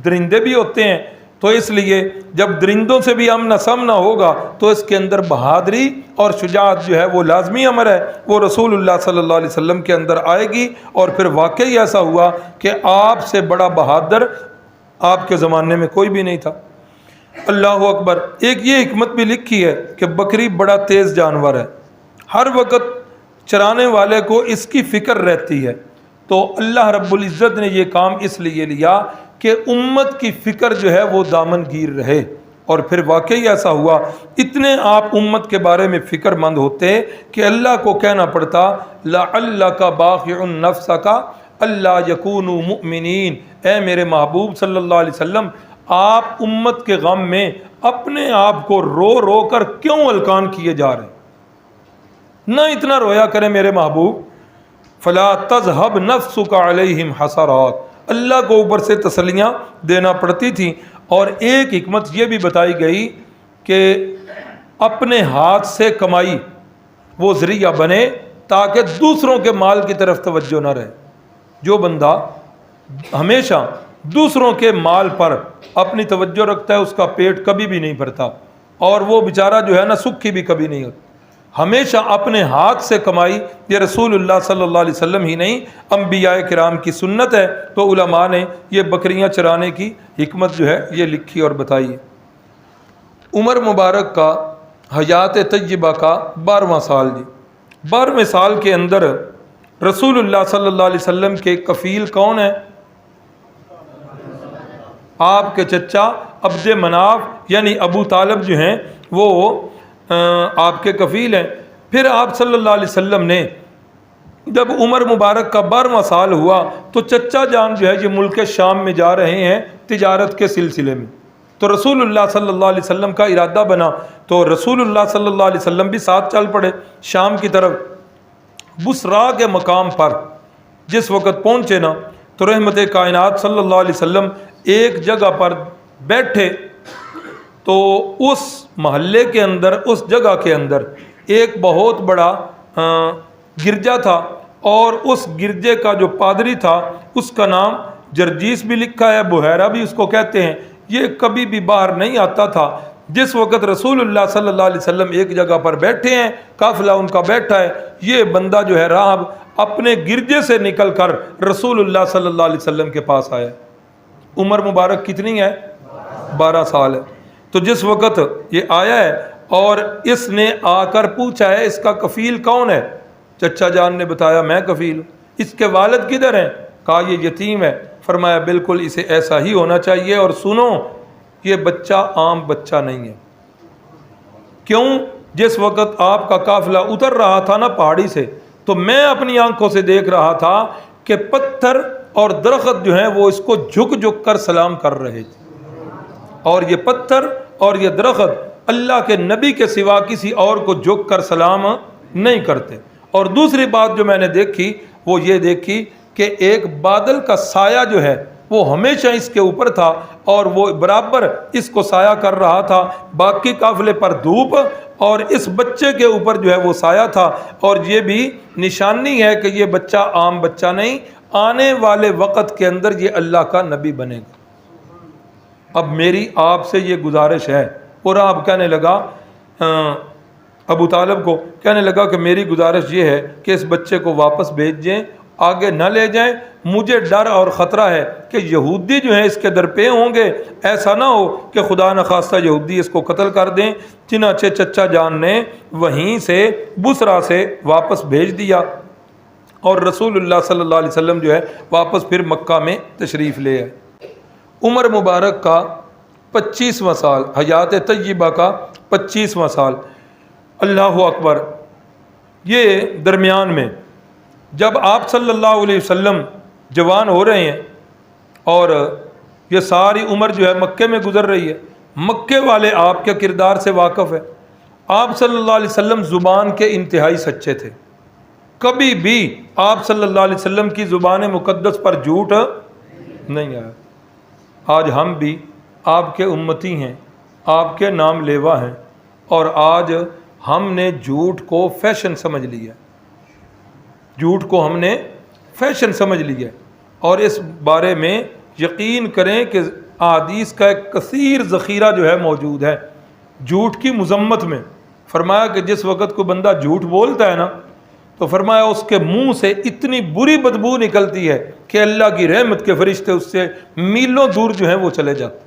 درندے بھی ہوتے ہیں، تو اس لیے جب درندوں سے بھی امن سامنا ہوگا تو اس کے اندر بہادری اور شجاعت جو ہے وہ لازمی امر ہے، وہ رسول اللہ صلی اللہ علیہ وسلم کے اندر آئے گی۔ اور پھر واقعی ایسا ہوا کہ آپ سے بڑا بہادر آپ کے زمانے میں کوئی بھی نہیں تھا۔ اللہ اکبر۔ ایک یہ حکمت بھی لکھی ہے کہ بکری بڑا تیز جانور ہے، ہر وقت چرانے والے کو اس کی فکر رہتی ہے، تو اللہ رب العزت نے یہ کام اس لیے لیا کہ امت کی فکر جو ہے وہ دامن گیر رہے۔ اور پھر واقعی ایسا ہوا، اتنے آپ امت کے بارے میں فکر مند ہوتے کہ اللہ کو کہنا پڑتا لعلک باخع نفسک الا یکونوا مؤمنین، اے میرے محبوب صلی اللہ علیہ وسلم، آپ امت کے غم میں اپنے آپ کو رو رو کر کیوں ہلکان کیے جا رہے ہیں؟ نہ اتنا رویا کریں میرے محبوب. فلا تذهب نفسك علیہم حسرات, اللہ کو اوپر سے تسلیاں دینا پڑتی تھیں. اور ایک حکمت یہ بھی بتائی گئی کہ اپنے ہاتھ سے کمائی وہ ذریعہ بنے تاکہ دوسروں کے مال کی طرف توجہ نہ رہے. جو بندہ ہمیشہ دوسروں کے مال پر اپنی توجہ رکھتا ہے اس کا پیٹ کبھی بھی نہیں بھرتا, اور وہ بیچارہ جو ہے نا سکھی بھی کبھی نہیں ہوتا. ہمیشہ اپنے ہاتھ سے کمائی, یہ رسول اللہ صلی اللہ علیہ وسلم ہی نہیں انبیاء کرام کی سنت ہے. تو علماء نے یہ بکریاں چرانے کی حکمت جو ہے یہ لکھی اور بتائی ہے. عمر مبارک کا حیات طیبہ کا 12واں سال جی. 12ویں سال کے اندر رسول اللہ صلی اللہ علیہ وسلم کے کفیل کون ہیں؟ آپ کے چچا عبد مناف یعنی ابو طالب جو ہیں وہ آپ کے کفیل ہیں. پھر آپ صلی اللہ علیہ وسلم نے جب عمر مبارک کا 12واں سال ہوا تو چچا جان جو ہے یہ ملک شام میں جا رہے ہیں تجارت کے سلسلے میں. تو رسول اللہ صلی اللہ علیہ وسلم کا ارادہ بنا تو رسول اللہ صلی اللہ علیہ وسلم بھی ساتھ چل پڑے شام کی طرف. بصرا کے مقام پر جس وقت پہنچے نا تو رحمت کائنات صلی اللہ علیہ وسلم ایک جگہ پر بیٹھے تو اس محلے کے اندر اس جگہ کے اندر ایک بہت بڑا گرجا تھا, اور اس گرجے کا جو پادری تھا اس کا نام جرجیس بھی لکھا ہے, بحیرہ بھی اس کو کہتے ہیں. یہ کبھی بھی باہر نہیں آتا تھا. جس وقت رسول اللہ صلی اللہ علیہ وسلم ایک جگہ پر بیٹھے ہیں, قافلہ ان کا بیٹھا ہے, یہ بندہ جو ہے راہب اپنے گرجے سے نکل کر رسول اللہ صلی اللہ علیہ وسلم کے پاس آیا. عمر مبارک کتنی ہے؟ 12 سال ہے. تو جس وقت یہ آیا ہے اور اس نے آ کر پوچھا ہے اس کا کفیل کون ہے, چچا جان نے بتایا میں کفیل. اس کے والد کدھر ہیں؟ کہا یہ یتیم ہے. فرمایا بالکل اسے ایسا ہی ہونا چاہیے, اور سنو یہ بچہ عام بچہ نہیں ہے. کیوں؟ جس وقت آپ کا قافلہ اتر رہا تھا نا پہاڑی سے تو میں اپنی آنکھوں سے دیکھ رہا تھا کہ پتھر اور درخت جو ہیں وہ اس کو جھک جھک کر سلام کر رہے تھے, اور یہ پتھر اور یہ درخت اللہ کے نبی کے سوا کسی اور کو جھک کر سلام نہیں کرتے. اور دوسری بات جو میں نے دیکھی وہ یہ دیکھی کہ ایک بادل کا سایہ جو ہے وہ ہمیشہ اس کے اوپر تھا اور وہ برابر اس کو سایہ کر رہا تھا. باقی قافلے پر دھوپ اور اس بچے کے اوپر جو ہے وہ سایہ تھا, اور یہ بھی نشانی ہے کہ یہ بچہ عام بچہ نہیں, آنے والے وقت کے اندر یہ اللہ کا نبی بنے گا. اب میری آپ سے یہ گزارش ہے. اور آپ کہنے لگا ابو طالب کو کہنے لگا کہ میری گزارش یہ ہے کہ اس بچے کو واپس بھیج دیں, آگے نہ لے جائیں. مجھے ڈر اور خطرہ ہے کہ یہودی جو ہیں اس کے در پہ ہوں گے, ایسا نہ ہو کہ خدا نخواستہ یہودی اس کو قتل کر دیں. چنانچہ چچا جان نے وہیں سے بصرا سے واپس بھیج دیا, اور رسول اللہ صلی اللہ علیہ وسلم جو ہے واپس پھر مکہ میں تشریف لے آئے. عمر مبارک کا 25واں سال, حیات طیبہ کا 25واں سال. اللہ اکبر. یہ درمیان میں جب آپ صلی اللہ علیہ وسلم جوان ہو رہے ہیں اور یہ ساری عمر جو ہے مکے میں گزر رہی ہے, مکے والے آپ کے کردار سے واقف ہے. آپ صلی اللہ علیہ وسلم زبان کے انتہائی سچے تھے, کبھی بھی آپ صلی اللہ علیہ وسلم کی زبان مقدس پر جھوٹ نہیں آیا. آج ہم بھی آپ کے امتی ہیں, آپ کے نام لیوا ہیں, اور آج ہم نے جھوٹ کو فیشن سمجھ لیا, جھوٹ کو ہم نے فیشن سمجھ لیا. اور اس بارے میں یقین کریں کہ احادیث کا ایک کثیر ذخیرہ جو ہے موجود ہے جھوٹ کی مذمت میں. فرمایا کہ جس وقت کوئی بندہ جھوٹ بولتا ہے نا تو فرمایا اس کے منہ سے اتنی بری بدبو نکلتی ہے کہ اللہ کی رحمت کے فرشتے اس سے میلوں دور جو ہیں وہ چلے جاتے.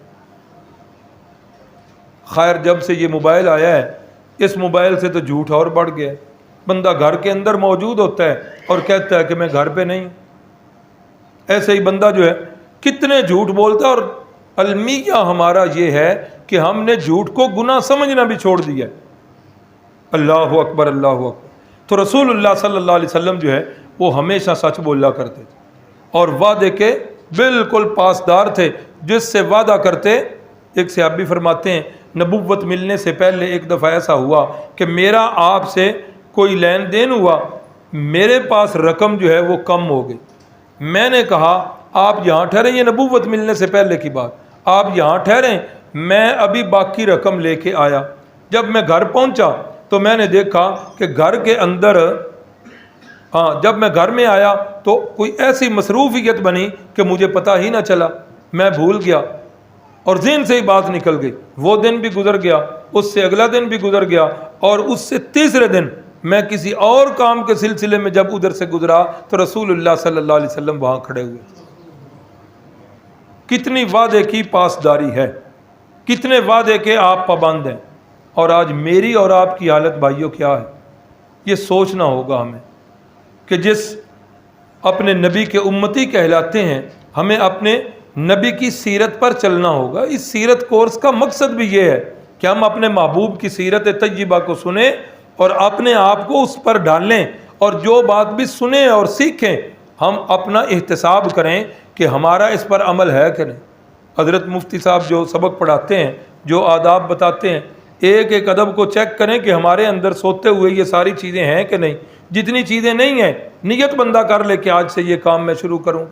خیر جب سے یہ موبائل آیا ہے اس موبائل سے تو جھوٹ اور بڑھ گیا. بندہ گھر کے اندر موجود ہوتا ہے اور کہتا ہے کہ میں گھر پہ نہیں. ایسے ہی بندہ جو ہے کتنے جھوٹ بولتا ہے, اور المیہ ہمارا یہ ہے کہ ہم نے جھوٹ کو گناہ سمجھنا بھی چھوڑ دیا. اللہ اکبر اللہ اکبر. تو رسول اللہ صلی اللہ علیہ وسلم جو ہے وہ ہمیشہ سچ بولا کرتے تھے اور وعدے کے بالکل پاسدار تھے. جس سے وعدہ کرتے, ایک صحابی فرماتے ہیں نبوت ملنے سے پہلے ایک دفعہ ایسا ہوا کہ میرا آپ سے کوئی لین دین ہوا, میرے پاس رقم جو ہے وہ کم ہو گئی. میں نے کہا آپ یہاں ٹھہریں, یہ نبوت ملنے سے پہلے کی بات, آپ یہاں ٹھہریں, میں ابھی باقی رقم لے کے آیا. جب میں گھر پہنچا تو میں نے دیکھا کہ گھر کے اندر جب میں گھر میں آیا تو کوئی ایسی مصروفیت بنی کہ مجھے پتہ ہی نہ چلا, میں بھول گیا اور ذہن سے ہی بات نکل گئی. وہ دن بھی گزر گیا, اس سے اگلا دن بھی گزر گیا, اور اس سے تیسرے دن میں کسی اور کام کے سلسلے میں جب ادھر سے گزرا تو رسول اللہ صلی اللہ علیہ وسلم وہاں کھڑے ہوئے. کتنی وعدے کی پاسداری ہے, کتنے وعدے کے آپ پابند ہیں. اور آج میری اور آپ کی حالت بھائیوں کیا ہے, یہ سوچنا ہوگا ہمیں کہ جس اپنے نبی کے امتی کہلاتے ہیں, ہمیں اپنے نبی کی سیرت پر چلنا ہوگا. اس سیرت کورس کا مقصد بھی یہ ہے کہ ہم اپنے محبوب کی سیرت طیبہ کو سنیں اور اپنے آپ کو اس پر ڈالیں, اور جو بات بھی سنیں اور سیکھیں ہم اپنا احتساب کریں کہ ہمارا اس پر عمل ہے کہ نہیں. حضرت مفتی صاحب جو سبق پڑھاتے ہیں, جو آداب بتاتے ہیں, ایک ایک ادب کو چیک کریں کہ ہمارے اندر سوتے ہوئے یہ ساری چیزیں ہیں کہ نہیں. جتنی چیزیں نہیں ہیں نیت بندہ کر لے کہ آج سے یہ کام میں شروع کروں.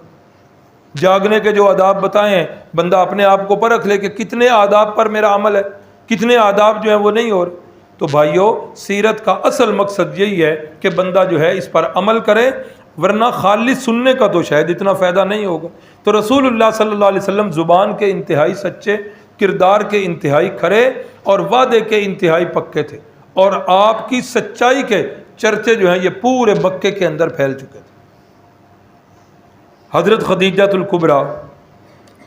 جاگنے کے جو آداب بتائے ہیں بندہ اپنے آپ کو پرکھ لے کہ کتنے آداب پر میرا عمل ہے, کتنے آداب جو ہیں وہ نہیں ہو رہے. تو بھائیوں, سیرت کا اصل مقصد یہی ہے کہ بندہ جو ہے اس پر عمل کرے, ورنہ خالی سننے کا تو شاید اتنا فائدہ نہیں ہوگا. تو رسول اللہ صلی اللہ علیہ وسلم زبان کے انتہائی سچے, کردار کے انتہائی کھرے اور وعدے کے انتہائی پکے تھے, اور آپ کی سچائی کے چرچے جو ہیں یہ پورے مکے کے اندر پھیل چکے تھے. حضرت خدیجہ الکبریٰ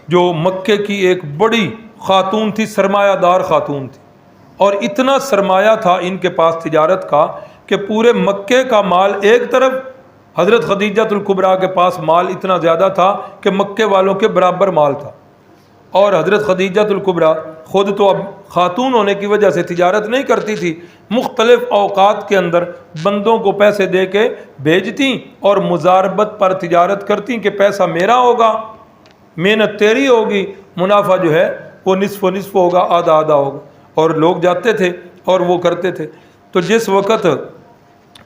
جو مکے کی ایک بڑی خاتون تھی, سرمایہ دار خاتون تھی, اور اتنا سرمایہ تھا ان کے پاس تجارت کا کہ پورے مکے کا مال ایک طرف, حضرت خدیجہ الکبریٰ کے پاس مال اتنا زیادہ تھا کہ مکے والوں کے برابر مال تھا. اور حضرت خدیجہ الکبریٰ خود تو اب خاتون ہونے کی وجہ سے تجارت نہیں کرتی تھی, مختلف اوقات کے اندر بندوں کو پیسے دے کے بھیجتیں اور مزاربت پر تجارت کرتیں کہ پیسہ میرا ہوگا, محنت تیری ہوگی, منافع جو ہے وہ نصف و نصف ہوگا, آدھا آدھا ہوگا. اور لوگ جاتے تھے اور وہ کرتے تھے. تو جس وقت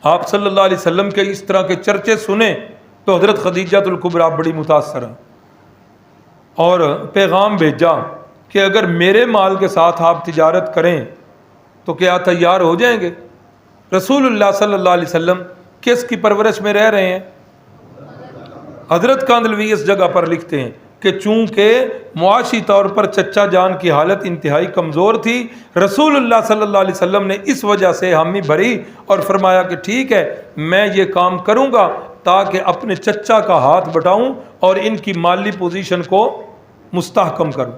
آپ صلی اللہ علیہ وسلم کے اس طرح کے چرچے سنے تو حضرت خدیجہ الکبریٰ بڑی متاثر ہیں اور پیغام بھیجا کہ اگر میرے مال کے ساتھ آپ تجارت کریں تو کیا تیار ہو جائیں گے؟ رسول اللہ صلی اللہ علیہ وسلم کس کی پرورش میں رہ رہے ہیں؟ حضرت کاندھلوی اس جگہ پر لکھتے ہیں کہ چونکہ معاشی طور پر چچا جان کی حالت انتہائی کمزور تھی, رسول اللہ صلی اللہ علیہ وسلم نے اس وجہ سے حامی بھری اور فرمایا کہ ٹھیک ہے میں یہ کام کروں گا تاکہ اپنے چچا کا ہاتھ بٹاؤں اور ان کی مالی پوزیشن کو مستحکم کروں.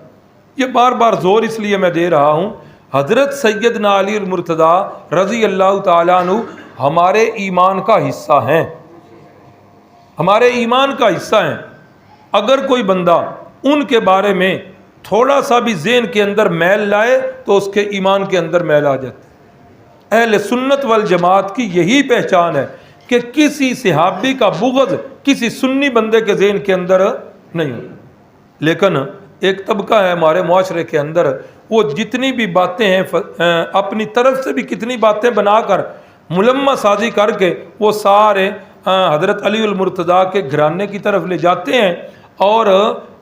یہ بار بار زور اس لیے میں دے رہا ہوں, حضرت سیدنا علی المرتضیٰ رضی اللہ تعالیٰ عنہ ہمارے ایمان کا حصہ ہیں, ہمارے ایمان کا حصہ ہیں. اگر کوئی بندہ ان کے بارے میں تھوڑا سا بھی ذہن کے اندر میل لائے تو اس کے ایمان کے اندر میل آ جاتا ہے. اہل سنت والجماعت کی یہی پہچان ہے کہ کسی صحابی کا بغض کسی سنی بندے کے ذہن کے اندر نہیں ہو. لیکن ایک طبقہ ہے ہمارے معاشرے کے اندر, وہ جتنی بھی باتیں ہیں اپنی طرف سے بھی کتنی باتیں بنا کر ملمہ سازی کر کے وہ سارے حضرت علی المرتضیٰ کے گھرانے کی طرف لے جاتے ہیں, اور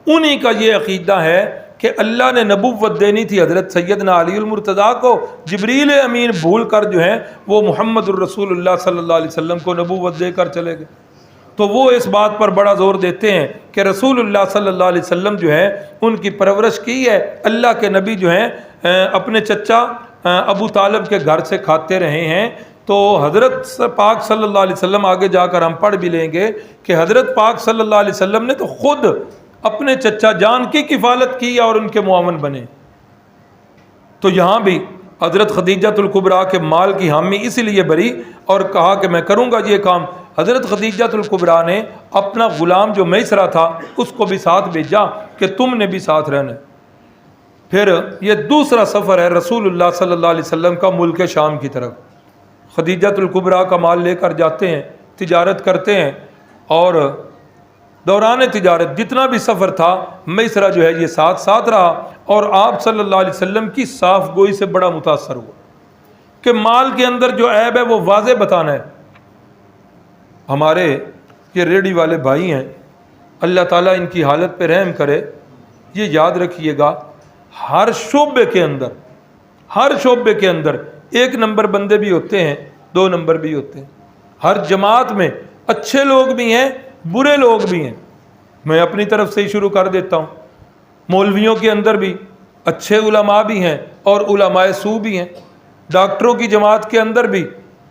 انہی کا یہ عقیدہ ہے کہ اللہ نے نبوت دینی تھی حضرت سیدنا علی المرتضیٰ کو, جبریل امین بھول کر جو ہیں وہ محمد الرسول اللہ صلی اللہ علیہ وسلم کو نبوت دے کر چلے گئے. تو وہ اس بات پر بڑا زور دیتے ہیں کہ رسول اللہ صلی اللہ علیہ وسلم جو ہے ان کی پرورش کی ہے. اللہ کے نبی جو ہیں اپنے چچا ابو طالب کے گھر سے کھاتے رہے ہیں. تو حضرت پاک صلی اللہ علیہ وسلم آگے جا کر ہم پڑھ بھی لیں گے کہ حضرت پاک صلی اللہ علیہ وسلم نے تو خود اپنے چچا جان کی کفالت کی اور ان کے معاون بنے. تو یہاں بھی حضرت خدیجہ الکبریٰ کے مال کی حامی اسی لیے بری اور کہا کہ میں کروں گا یہ کام. حضرت خدیجہ الکبریٰ نے اپنا غلام جو میسرہ تھا اس کو بھی ساتھ بھیجا کہ تم نے بھی ساتھ رہنا. پھر یہ دوسرا سفر ہے رسول اللہ صلی اللہ علیہ وسلم کا ملک شام کی طرف. خدیجہ الکبریٰ کا مال لے کر جاتے ہیں, تجارت کرتے ہیں, اور دوران تجارت جتنا بھی سفر تھا میسرہ جو ہے یہ ساتھ ساتھ رہا, اور آپ صلی اللہ علیہ وسلم کی صاف گوئی سے بڑا متاثر ہوا کہ مال کے اندر جو عیب ہے وہ واضح بتانا ہے۔ ہمارے یہ ریڑھی والے بھائی ہیں، اللہ تعالیٰ ان کی حالت پہ رحم کرے۔ یہ یاد رکھیے گا، ہر شعبے کے اندر ایک نمبر بندے بھی ہوتے ہیں، دو نمبر بھی ہوتے ہیں۔ ہر جماعت میں اچھے لوگ بھی ہیں، برے لوگ بھی ہیں۔ میں اپنی طرف سے ہی شروع کر دیتا ہوں۔ مولویوں کے اندر بھی اچھے علماء بھی ہیں اور علماء سو بھی ہیں۔ ڈاکٹروں کی جماعت کے اندر بھی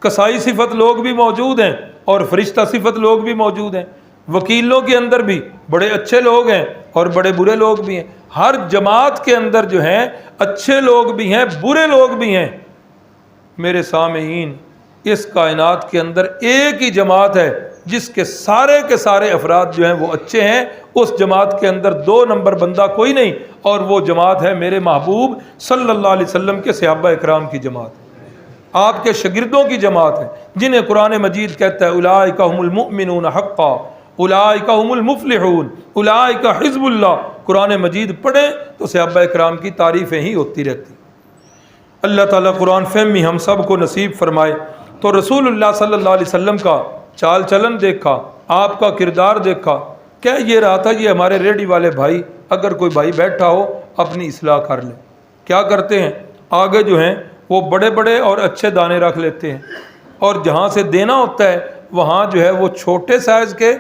قصائی صفت لوگ بھی موجود ہیں اور فرشتہ صفت لوگ بھی موجود ہیں۔ وکیلوں کے اندر بھی بڑے اچھے لوگ ہیں اور بڑے برے لوگ بھی ہیں۔ ہر جماعت کے اندر جو ہیں اچھے لوگ بھی ہیں، برے لوگ بھی ہیں۔ میرے سامعین، اس کائنات کے اندر ایک ہی جماعت ہے جس کے سارے افراد جو ہیں وہ اچھے ہیں۔ اس جماعت کے اندر دو نمبر بندہ کوئی نہیں، اور وہ جماعت ہے میرے محبوب صلی اللہ علیہ وسلم کے صحابہ اکرام کی جماعت، آپ کے شاگردوں کی جماعت ہے، جنہیں قرآن مجید کہتا ہے اولئک هم المؤمنون حقا اولئک هم المفلحون اولئک حزب اللہ۔ قرآن مجید پڑھیں تو صحابہ اکرام کی تعریفیں ہی ہوتی رہتی۔ اللہ تعالیٰ قرآن فہمی ہم سب کو نصیب فرمائے۔ تو رسول اللہ صلی اللہ علیہ وسلم کا چال چلن دیکھا، آپ کا کردار دیکھا، کہہ یہ رہا تھا یہ ہمارے ریڑھی والے بھائی، اگر کوئی بھائی بیٹھا ہو اپنی اصلاح کر لے۔ کیا کرتے ہیں؟ آگے جو ہیں وہ بڑے بڑے اور اچھے دانے رکھ لیتے ہیں، اور جہاں سے دینا ہوتا ہے وہاں جو ہے وہ چھوٹے سائز کے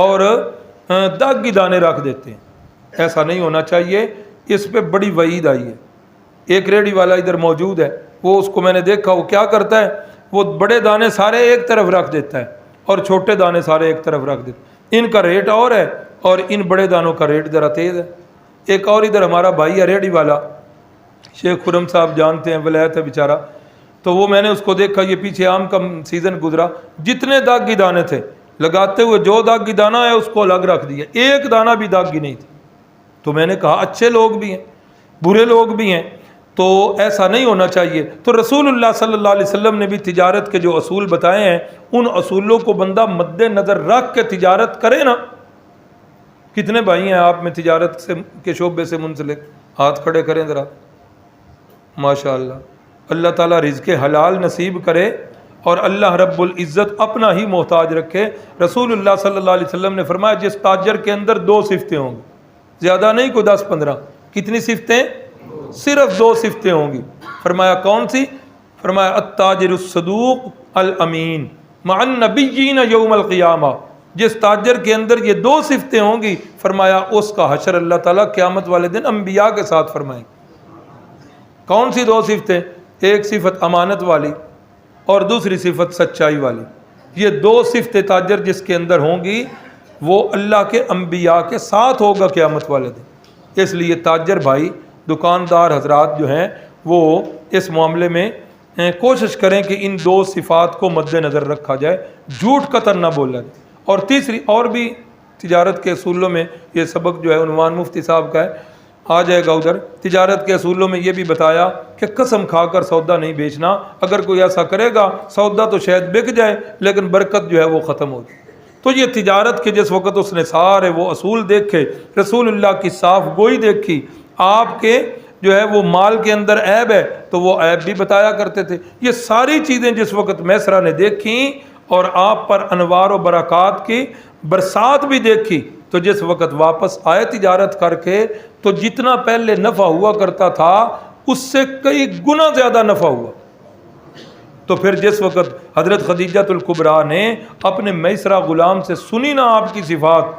اور داغی دانے رکھ دیتے ہیں۔ ایسا نہیں ہونا چاہیے، اس پہ بڑی وعید آئی ہے۔ ایک ریڑھی والا ادھر موجود ہے، وہ اس کو میں نے دیکھا، وہ کیا کرتا ہے، وہ بڑے دانے سارے ایک طرف رکھ دیتا ہے اور چھوٹے دانے سارے ایک طرف رکھ دیتا ہے۔ ان کا ریٹ اور ہے اور ان بڑے دانوں کا ریٹ ذرا تیز ہے۔ ایک اور ادھر ہمارا بھائی ہے ریڑھی والا، شیخ خرم صاحب جانتے ہیں، ولایت ہے بیچارہ، تو وہ میں نے اس کو دیکھا، یہ پیچھے آم کا سیزن گزرا، جتنے داغی دانے تھے لگاتے ہوئے جو داغی دانہ ہے اس کو الگ رکھ دیا، ایک دانہ بھی داغی نہیں تھی۔ تو میں نے کہا اچھے لوگ بھی ہیں، برے لوگ بھی ہیں، تو ایسا نہیں ہونا چاہیے۔ تو رسول اللہ صلی اللہ علیہ وسلم نے بھی تجارت کے جو اصول بتائے ہیں، ان اصولوں کو بندہ مد نظر رکھ کے تجارت کرے نا۔ کتنے بھائی ہیں آپ میں تجارت کے شعبے سے منسلک؟ ہاتھ کھڑے کریں ذرا۔ ماشاءاللہ، اللہ تعالیٰ رزق حلال نصیب کرے اور اللہ رب العزت اپنا ہی محتاج رکھے۔ رسول اللہ صلی اللہ علیہ وسلم نے فرمایا جس تاجر کے اندر دو صفتیں ہوں گی، زیادہ نہیں کوئی 10-15، کتنی صفتیں؟ صرف دو صفتیں ہوں گی۔ فرمایا کون سی؟ فرمایا التاجر الصدوق الامین مع النبیین یوم القیامہ۔ جس تاجر کے اندر یہ دو صفتیں ہوں گی، فرمایا اس کا حشر اللہ تعالیٰ قیامت والے دن انبیاء کے ساتھ فرمائیں۔ کون سی دو صفتیں؟ ایک صفت امانت والی اور دوسری صفت سچائی والی۔ یہ دو صفتیں تاجر جس کے اندر ہوں گی وہ اللہ کے انبیاء کے ساتھ ہوگا قیامت والے دن۔ اس لیے تاجر بھائی، دکاندار حضرات جو ہیں وہ اس معاملے میں کوشش کریں کہ ان دو صفات کو مد نظر رکھا جائے، جھوٹ قطر نہ بولا جائے۔ اور تیسری اور بھی تجارت کے اصولوں میں یہ سبق جو ہے عنوان مفتی صاحب کا ہے، آ جائے گا ادھر۔ تجارت کے اصولوں میں یہ بھی بتایا کہ قسم کھا کر سودا نہیں بیچنا۔ اگر کوئی ایسا کرے گا سودا تو شاید بک جائے لیکن برکت جو ہے وہ ختم ہو جائے۔ تو یہ تجارت کے جس وقت اس نے سارے وہ اصول دیکھے، رسول اللہ کی صاف گوئی دیکھی، آپ کے جو ہے وہ مال کے اندر عیب ہے تو وہ عیب بھی بتایا کرتے تھے۔ یہ ساری چیزیں جس وقت میسرہ نے دیکھیں اور آپ پر انوار و برکات کی برسات بھی دیکھی، تو جس وقت واپس آئے تجارت کر کے تو جتنا پہلے نفع ہوا کرتا تھا اس سے کئی گنا زیادہ نفع ہوا۔ تو پھر جس وقت حضرت خدیجۃ الکبریٰ نے اپنے میسرہ غلام سے سنی نا آپ کی صفات،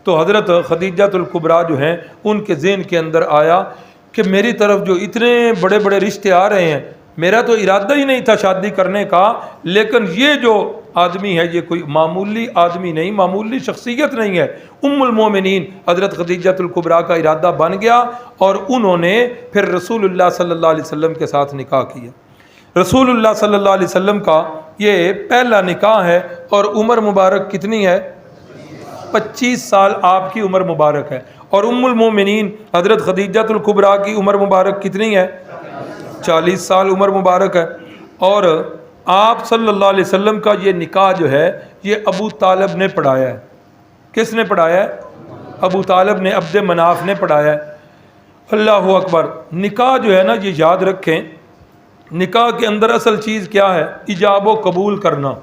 تو حضرت خدیجۃ الکبریٰ جو ہیں ان کے ذہن کے اندر آیا کہ میری طرف جو اتنے بڑے بڑے رشتے آ رہے ہیں، میرا تو ارادہ ہی نہیں تھا شادی کرنے کا، لیکن یہ جو آدمی ہے یہ کوئی معمولی آدمی نہیں، معمولی شخصیت نہیں ہے۔ ام المومنین حضرت خدیجۃ الکبریٰ کا ارادہ بن گیا اور انہوں نے پھر رسول اللہ صلی اللہ علیہ وسلم کے ساتھ نکاح کیا۔ رسول اللہ صلی اللہ علیہ وسلم کا یہ پہلا نکاح ہے اور عمر مبارک کتنی ہے؟ 25 سال آپ کی عمر مبارک ہے، اور ام المومنین حضرت خدیجۃ الکبریٰ کی عمر مبارک کتنی ہے؟ 40 سال عمر مبارک ہے۔ اور آپ صلی اللہ علیہ وسلم کا یہ نکاح جو ہے یہ ابو طالب نے پڑھایا ہے۔ کس نے پڑھایا ہے؟ ابو طالب نے، عبد مناف نے پڑھایا ہے۔ اللہ اکبر۔ نکاح جو ہے نا یہ یاد رکھیں، نکاح کے اندر اصل چیز کیا ہے؟ ایجاب و قبول کرنا.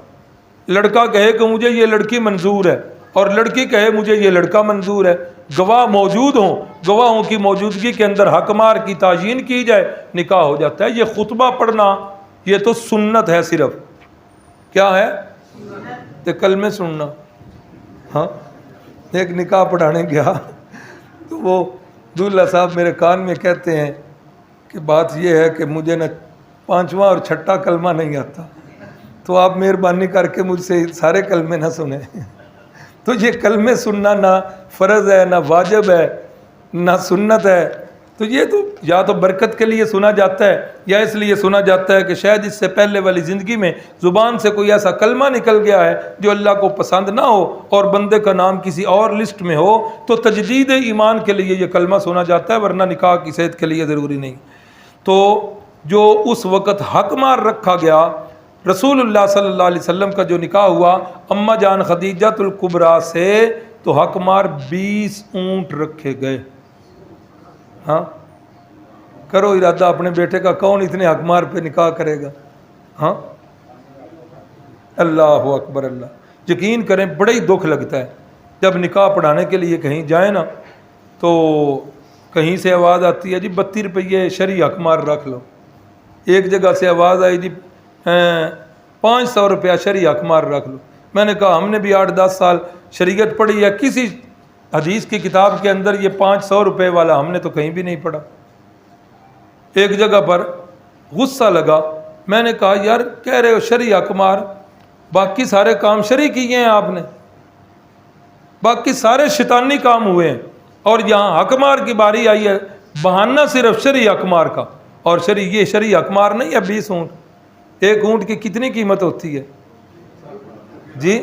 لڑکا کہے کہ مجھے یہ لڑکی منظور ہے اور لڑکی کہے مجھے یہ لڑکا منظور ہے، گواہ موجود ہوں، گواہوں کی موجودگی کے اندر حکمار کی تعیین کی جائے، نکاح ہو جاتا ہے. یہ خطبہ پڑھنا یہ تو سنت ہے، صرف کیا ہے؟ تو کلمے سننا. ہاں ایک نکاح پڑھانے گیا تو وہ دولہا صاحب میرے کان میں کہتے ہیں کہ بات یہ ہے کہ مجھے نہ 5واں اور 6واں کلمہ نہیں آتا، تو آپ مہربانی کر کے مجھ سے سارے کلمے نہ سنیں. تو یہ کلمے سننا نہ فرض ہے، نہ واجب ہے، نہ سنت ہے. تو یہ تو یا تو برکت کے لیے سنا جاتا ہے یا اس لیے سنا جاتا ہے کہ شاید اس سے پہلے والی زندگی میں زبان سے کوئی ایسا کلمہ نکل گیا ہے جو اللہ کو پسند نہ ہو اور بندے کا نام کسی اور لسٹ میں ہو، تو تجدید ایمان کے لیے یہ کلمہ سنا جاتا ہے، ورنہ نکاح کی صحت کے لیے ضروری نہیں. تو جو اس وقت حق مار رکھا گیا، رسول اللہ صلی اللہ علیہ وسلم کا جو نکاح ہوا اماں جان خدیجہ الکبریٰ سے، تو حق مار 20 اونٹ رکھے گئے. ہاں کرو ارادہ اپنے بیٹے کا، کون اتنے حق مار پہ نکاح کرے گا؟ ہاں اللہ اکبر. اللہ یقین کریں بڑا ہی دکھ لگتا ہے جب نکاح پڑھانے کے لیے کہیں جائیں نا، تو کہیں سے آواز آتی ہے جی 32 روپیے شرعی حق مار رکھ لو. ایک جگہ سے آواز آئی جی 500 روپیہ شرعی حق مار رکھ لو. میں نے کہا ہم نے بھی 8-10 سال شریعت پڑھی ہے، کسی حدیث کی کتاب کے اندر یہ 500 روپے والا ہم نے تو کہیں بھی نہیں پڑھا. ایک جگہ پر غصہ لگا، میں نے کہا یار کہہ رہے ہو شرعی حق مار، باقی سارے کام شرعی کیے ہیں آپ نے، باقی سارے شیطانی کام ہوئے ہیں، اور یہاں حق مار کی باری آئی ہے، بہانہ صرف شرعی حق مار کا. اور یہ شرعی حق مار نہیں ہے 20 اونٹ. ایک اونٹ کی کتنی قیمت ہوتی ہے جی؟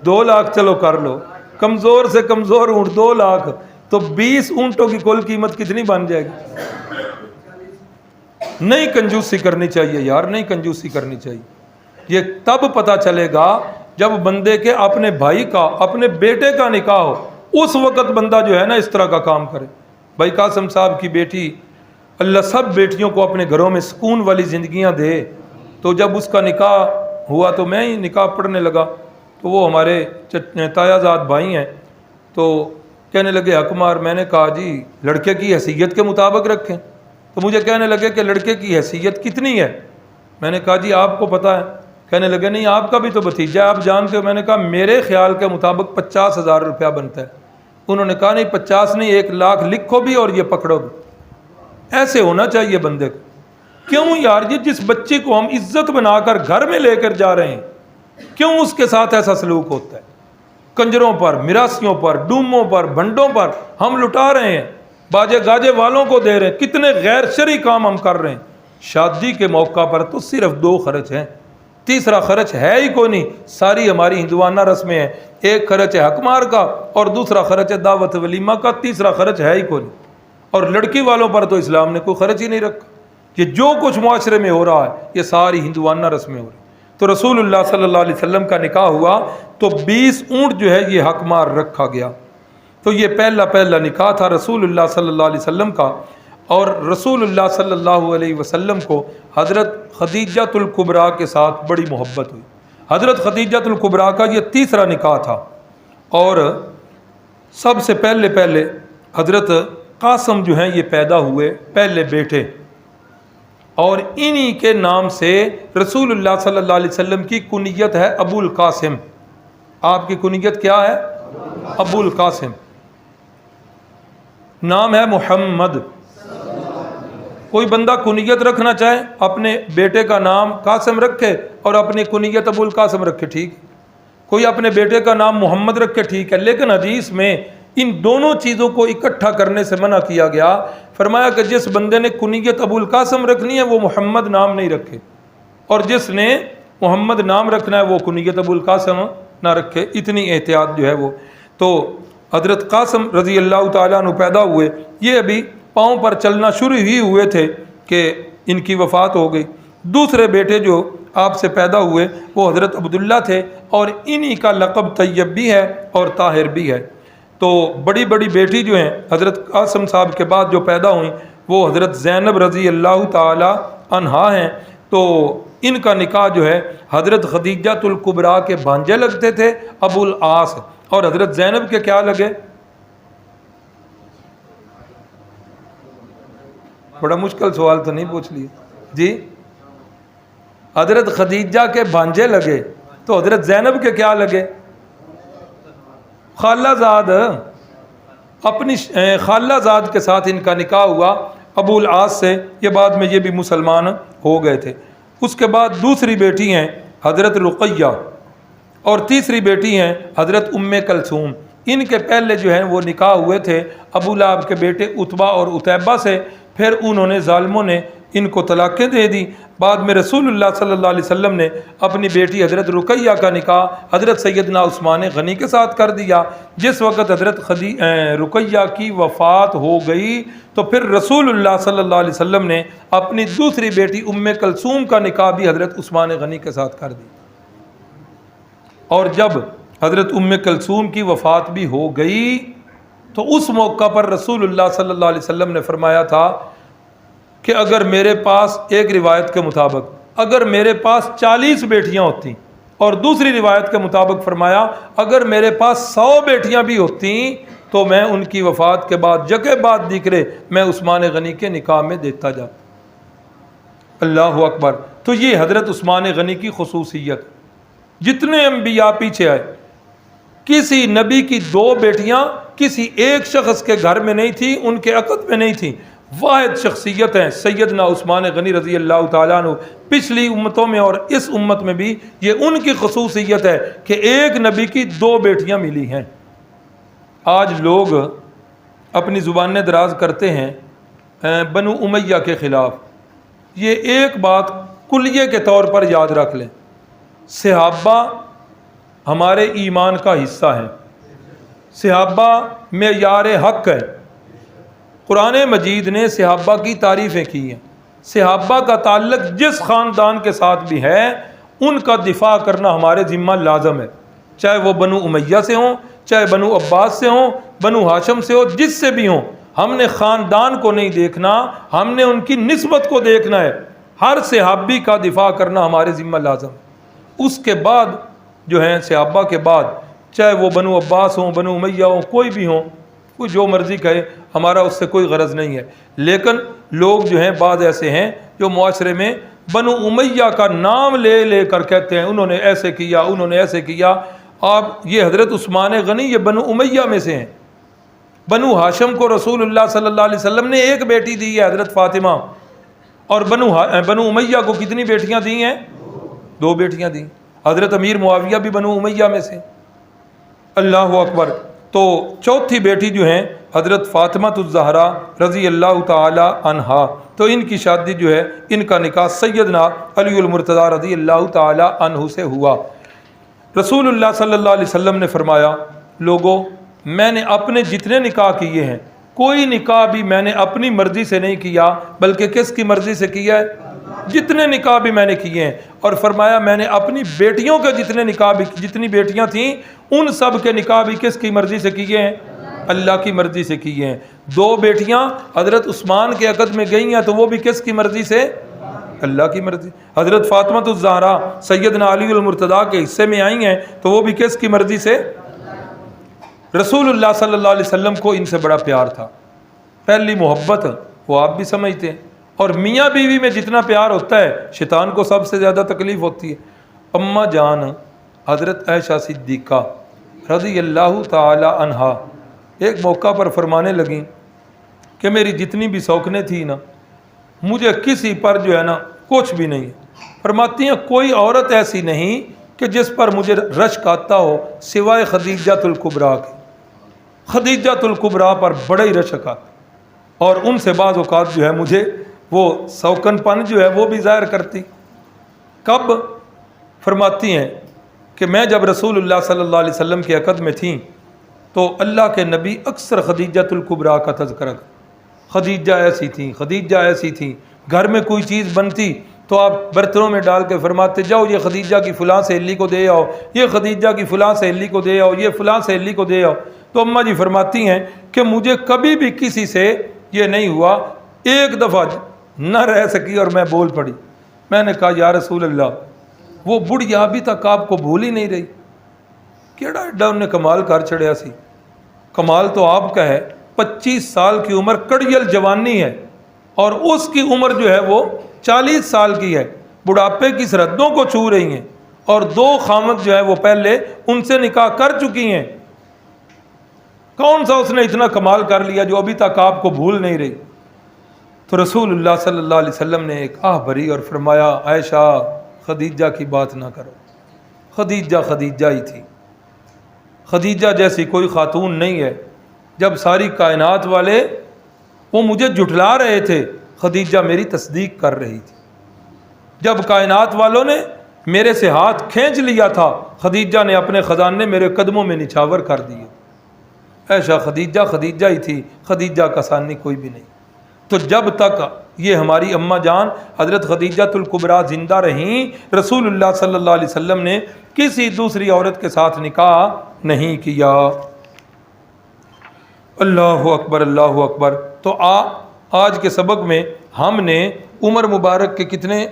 2 لاکھ چلو کر لو، کمزور سے کمزور اونٹ 2 لاکھ، تو 20 اونٹوں کی کل قیمت کتنی بن جائے گی؟ نہیں کنجوسی کرنی چاہیے یار، نہیں کنجوسی کرنی چاہیے. یہ تب پتہ چلے گا جب بندے کے اپنے بھائی کا، اپنے بیٹے کا نکاح ہو، اس وقت بندہ جو ہے نا اس طرح کا کام کرے. بھائی قاسم صاحب کی بیٹی، اللہ سب بیٹیوں کو اپنے گھروں میں سکون والی زندگیاں دے. تو جب اس کا نکاح ہوا تو میں ہی نکاح پڑھنے لگا، تو وہ ہمارے تایا زاد بھائی ہیں، تو کہنے لگے حق مار. میں نے کہا جی لڑکے کی حیثیت کے مطابق رکھیں. تو مجھے کہنے لگے کہ لڑکے کی حیثیت کتنی ہے؟ میں نے کہا جی آپ کو پتہ ہے؟ کہنے لگے نہیں آپ کا بھی تو بھتیجا ہے، آپ جانتے ہو. میں نے کہا میرے خیال کے مطابق 50,000 روپیہ بنتا ہے. انہوں نے کہا نہیں 50 نہیں 1 لاکھ لکھو بھی اور یہ پکڑو بھی. ایسے ہونا چاہیے بندے کو. کیوں یار یہ جس بچے کو ہم عزت بنا کر گھر میں لے کر جا رہے ہیں، کیوں اس کے ساتھ ایسا سلوک ہوتا ہے؟ کنجروں پر، مراسیوں پر، ڈوموں پر، بھنڈوں پر ہم لٹا رہے ہیں، باجے گاجے والوں کو دے رہے ہیں، کتنے غیر شرعی کام ہم کر رہے ہیں. شادی کے موقع پر تو صرف 2 خرچ ہیں، تیسرا خرچ ہے ہی کوئی نہیں. ساری ہماری ہندوانہ رسمیں ہیں، ایک خرچ ہے حق مار کا اور دوسرا خرچ ہے دعوت ولیمہ کا، تیسرا خرچ ہے ہی کوئی نہیں. اور لڑکی والوں پر تو اسلام نے کوئی خرچ ہی نہیں رکھا. یہ جو کچھ معاشرے میں ہو رہا ہے یہ ساری ہندوانہ رسمیں ہو رہی. تو رسول اللہ صلی اللہ علیہ وسلم کا نکاح ہوا تو 20 اونٹ جو ہے یہ حق مار رکھا گیا. تو یہ پہلا نکاح تھا رسول اللہ صلی اللہ علیہ وسلم کا. اور رسول اللہ صلی اللہ علیہ وسلم کو حضرت خدیجہ الکبریٰ کے ساتھ بڑی محبت ہوئی. حضرت خدیجہ الکبریٰ کا یہ تیسرا نکاح تھا. اور سب سے پہلے حضرت قاسم جو ہیں یہ پیدا ہوئے پہلے بیٹے، اور انہی کے نام سے رسول اللہ صلی اللہ علیہ وسلم کی کنیت ہے ابو القاسم. آپ کی کنیت کیا ہے؟ ابو القاسم. نام ہے محمد. کوئی بندہ کنیت رکھنا چاہے اپنے بیٹے کا نام قاسم رکھے اور اپنی کنیت ابو القاسم رکھے، ٹھیک. کوئی اپنے بیٹے کا نام محمد رکھے، ٹھیک ہے. لیکن حدیث میں ان دونوں چیزوں کو اکٹھا کرنے سے منع کیا گیا. فرمایا کہ جس بندے نے کنیت ابو القاسم رکھنی ہے وہ محمد نام نہیں رکھے، اور جس نے محمد نام رکھنا ہے وہ کنیت ابو القاسم نہ رکھے. اتنی احتیاط جو ہے وہ. تو حضرت قاسم رضی اللہ تعالیٰ عنہ پیدا ہوئے. یہ ابھی پاؤں پر چلنا شروع ہی ہوئے تھے کہ ان کی وفات ہو گئی. دوسرے بیٹے جو آپ سے پیدا ہوئے وہ حضرت عبداللہ تھے، اور انہی کا لقب طیب بھی ہے اور طاہر بھی ہے. تو بڑی بیٹی جو ہیں حضرت قاسم صاحب کے بعد جو پیدا ہوئیں وہ حضرت زینب رضی اللہ تعالی عنہا ہیں، تو ان کا نکاح جو ہے حضرت خدیجہ الکبریٰ کے بھانجے لگتے تھے ابو العاص، اور حضرت زینب کے کیا لگے؟ بڑا مشکل سوال تو نہیں پوچھ لیے جی؟ حضرت خدیجہ کے بھانجے لگے تو حضرت زینب کے کیا لگے؟ خالہ زاد، اپنی خالہ زاد کے ساتھ ان کا نکاح ہوا ابو العاص سے، یہ بعد میں یہ بھی مسلمان ہو گئے تھے۔ اس کے بعد دوسری بیٹی ہیں حضرت رقیہ، اور تیسری بیٹی ہیں حضرت ام کلثوم۔ ان کے پہلے جو ہیں وہ نکاح ہوئے تھے ابو لہب کے بیٹے عتبہ اور عتیبہ سے، پھر انہوں نے ظالموں نے ان کو طلاقیں دے دی۔ بعد میں رسول اللہ صلی اللہ علیہ وسلم نے اپنی بیٹی حضرت رقیہ کا نکاح حضرت سیدنا عثمان غنی کے ساتھ کر دیا۔ جس وقت حضرت رقیہ کی وفات ہو گئی تو پھر رسول اللہ صلی اللہ علیہ وسلم نے اپنی دوسری بیٹی ام کلثوم کا نکاح بھی حضرت عثمان غنی کے ساتھ کر دی۔ اور جب حضرت ام کلثوم کی وفات بھی ہو گئی تو اس موقع پر رسول اللہ صلی اللہ علیہ وسلم نے فرمایا تھا کہ اگر میرے پاس، ایک روایت کے مطابق اگر میرے پاس 40 بیٹیاں ہوتی، اور دوسری روایت کے مطابق فرمایا اگر میرے پاس 100 بیٹیاں بھی ہوتی تو میں ان کی وفات کے بعد جگہ بعد دیکرے میں عثمان غنی کے نکاح میں دیتا جاتا۔ اللہ اکبر۔ تو یہ حضرت عثمان غنی کی خصوصیت، جتنے انبیاء پیچھے آئے کسی نبی کی 2 بیٹیاں کسی ایک شخص کے گھر میں نہیں تھی، ان کے عقد میں نہیں تھی، واحد شخصیت ہیں سیدنا عثمان غنی رضی اللہ تعالیٰ عنہ۔ پچھلی امتوں میں اور اس امت میں بھی یہ ان کی خصوصیت ہے کہ ایک نبی کی 2 بیٹیاں ملی ہیں۔ آج لوگ اپنی زبانیں دراز کرتے ہیں بنو امیہ کے خلاف۔ یہ ایک بات کلیے کے طور پر یاد رکھ لیں، صحابہ ہمارے ایمان کا حصہ ہیں، صحابہ معیار حق ہے۔ قرآن مجید نے صحابہ کی تعریفیں کی ہیں، صحابہ کا تعلق جس خاندان کے ساتھ بھی ہے ان کا دفاع کرنا ہمارے ذمہ لازم ہے، چاہے وہ بنو امیہ سے ہوں، چاہے بنو عباس سے ہوں، بنو ہاشم سے ہو، جس سے بھی ہوں۔ ہم نے خاندان کو نہیں دیکھنا، ہم نے ان کی نسبت کو دیکھنا ہے۔ ہر صحابی کا دفاع کرنا ہمارے ذمہ لازم ہے۔ اس کے بعد جو ہیں صحابہ کے بعد، چاہے وہ بنو عباس ہوں، بنو امیہ ہوں، کوئی بھی ہوں، کوئی جو مرضی کہے، ہمارا اس سے کوئی غرض نہیں ہے۔ لیکن لوگ جو ہیں بعض ایسے ہیں جو معاشرے میں بنو امیہ کا نام لے لے کر کہتے ہیں انہوں نے ایسے کیا، انہوں نے ایسے کیا۔ آپ یہ حضرت عثمان غنی یہ بنو امیہ میں سے ہیں۔ بنو ہاشم کو رسول اللہ صلی اللہ علیہ وسلم نے ایک بیٹی دی ہے حضرت فاطمہ، اور بنو امیہ کو کتنی بیٹیاں دی ہیں؟ 2 بیٹیاں دی۔ حضرت امیر معاویہ بھی بنو امیہ میں سے۔ اللہ اکبر۔ تو چوتھی بیٹی جو ہیں حضرت فاطمہ الزہرا رضی اللہ تعالی عنہا، تو ان کی شادی جو ہے، ان کا نکاح سیدنا علی المرتضیٰ رضی اللہ تعالی عنہ سے ہوا۔ رسول اللہ صلی اللہ علیہ وسلم نے فرمایا، لوگو میں نے اپنے جتنے نکاح کیے ہیں کوئی نکاح بھی میں نے اپنی مرضی سے نہیں کیا، بلکہ کس کی مرضی سے کیا ہے؟ جتنے نکاح بھی میں نے کیے ہیں۔ اور فرمایا میں نے اپنی بیٹیوں کے جتنے نکاح بھی، جتنی بیٹیاں تھیں ان سب کے نکاح بھی کس کی مرضی سے کیے ہیں؟ اللہ کی مرضی سے کیے ہیں۔ 2 بیٹیاں حضرت عثمان کے عقد میں گئی ہیں تو وہ بھی کس کی مرضی سے؟ اللہ کی مرضی۔ حضرت فاطمہ الزہرا سیدنا علی المرتضیٰ کے حصے میں آئی ہیں تو وہ بھی کس کی مرضی سے؟ رسول اللہ صلی اللہ علیہ وسلم کو ان سے بڑا پیار تھا، پہلی محبت وہ آپ بھی سمجھتے ہیں۔ اور میاں بیوی میں جتنا پیار ہوتا ہے شیطان کو سب سے زیادہ تکلیف ہوتی ہے۔ اماں جان حضرت عائشہ صدیقہ رضی اللہ تعالی عنہا ایک موقع پر فرمانے لگیں کہ میری جتنی بھی شوقیں تھیں نا، مجھے کسی پر جو ہے نا کچھ بھی نہیں ہے۔ فرماتی ہیں کوئی عورت ایسی نہیں کہ جس پر مجھے رشک آتا ہو سوائے خدیجہ الکبریٰ کے۔ خدیجہ الکبریٰ پر بڑا ہی رشک آتا، اور ان سے بعض اوقات جو ہے مجھے وہ شوقن پن جو ہے وہ بھی ظاہر کرتی۔ کب؟ فرماتی ہیں کہ میں جب رسول اللہ صلی اللہ علیہ وسلم کے عقد میں تھیں تو اللہ کے نبی اکثر خدیجہ الکبریٰ کا تذکرہ، خدیجہ ایسی تھیں، خدیجہ ایسی تھیں۔ گھر میں کوئی چیز بنتی تو آپ برتنوں میں ڈال کے فرماتے جاؤ یہ خدیجہ کی فلاں سہیلی کو دے آؤ، یہ خدیجہ کی فلاں سہیلی کو دے آؤ، یہ فلاں سہیلی کو دے آؤ۔ تو اماں جی فرماتی ہیں کہ مجھے کبھی بھی کسی سے یہ نہیں ہوا ایک دفعہ نہ رہ سکی اور میں بول پڑی. میں نے کہا یا رسول اللہ وہ بڑھیا ابھی تک آپ کو بھول ہی نہیں رہی. کیڑا ایڈا انہیں کمال کر چڑھیا سی. کمال تو آپ کا ہے 25 سال کی عمر کڑیل جوانی ہے اور اس کی عمر جو ہے وہ 40 سال کی ہے, بڑھاپے کی سرحدوں کو چھو رہی ہیں اور 2 خامد جو ہے وہ پہلے ان سے نکاح کر چکی ہیں. کون سا اس نے اتنا کمال کر لیا جو ابھی تک آپ کو بھول نہیں رہی؟ تو رسول اللہ صلی اللہ علیہ وسلم نے ایک آہ بھری اور فرمایا عائشہ خدیجہ کی بات نہ کرو. خدیجہ ہی تھی. خدیجہ جیسی کوئی خاتون نہیں ہے. جب ساری کائنات والے وہ مجھے جھٹلا رہے تھے خدیجہ میری تصدیق کر رہی تھی. جب کائنات والوں نے میرے سے ہاتھ کھینچ لیا تھا خدیجہ نے اپنے خزانے میرے قدموں میں نچھاور کر دیے. ایسا خدیجہ ہی تھی, خدیجہ کا ثانی کوئی بھی نہیں. تو جب تک یہ ہماری اماں جان حضرت خدیجہ الکبریٰ زندہ رہیں رسول اللہ صلی اللہ علیہ وسلم نے کسی دوسری عورت کے ساتھ نکاح نہیں کیا. اللہ اکبر اللہ اکبر. تو آج کے سبق میں ہم نے عمر مبارک کے کتنے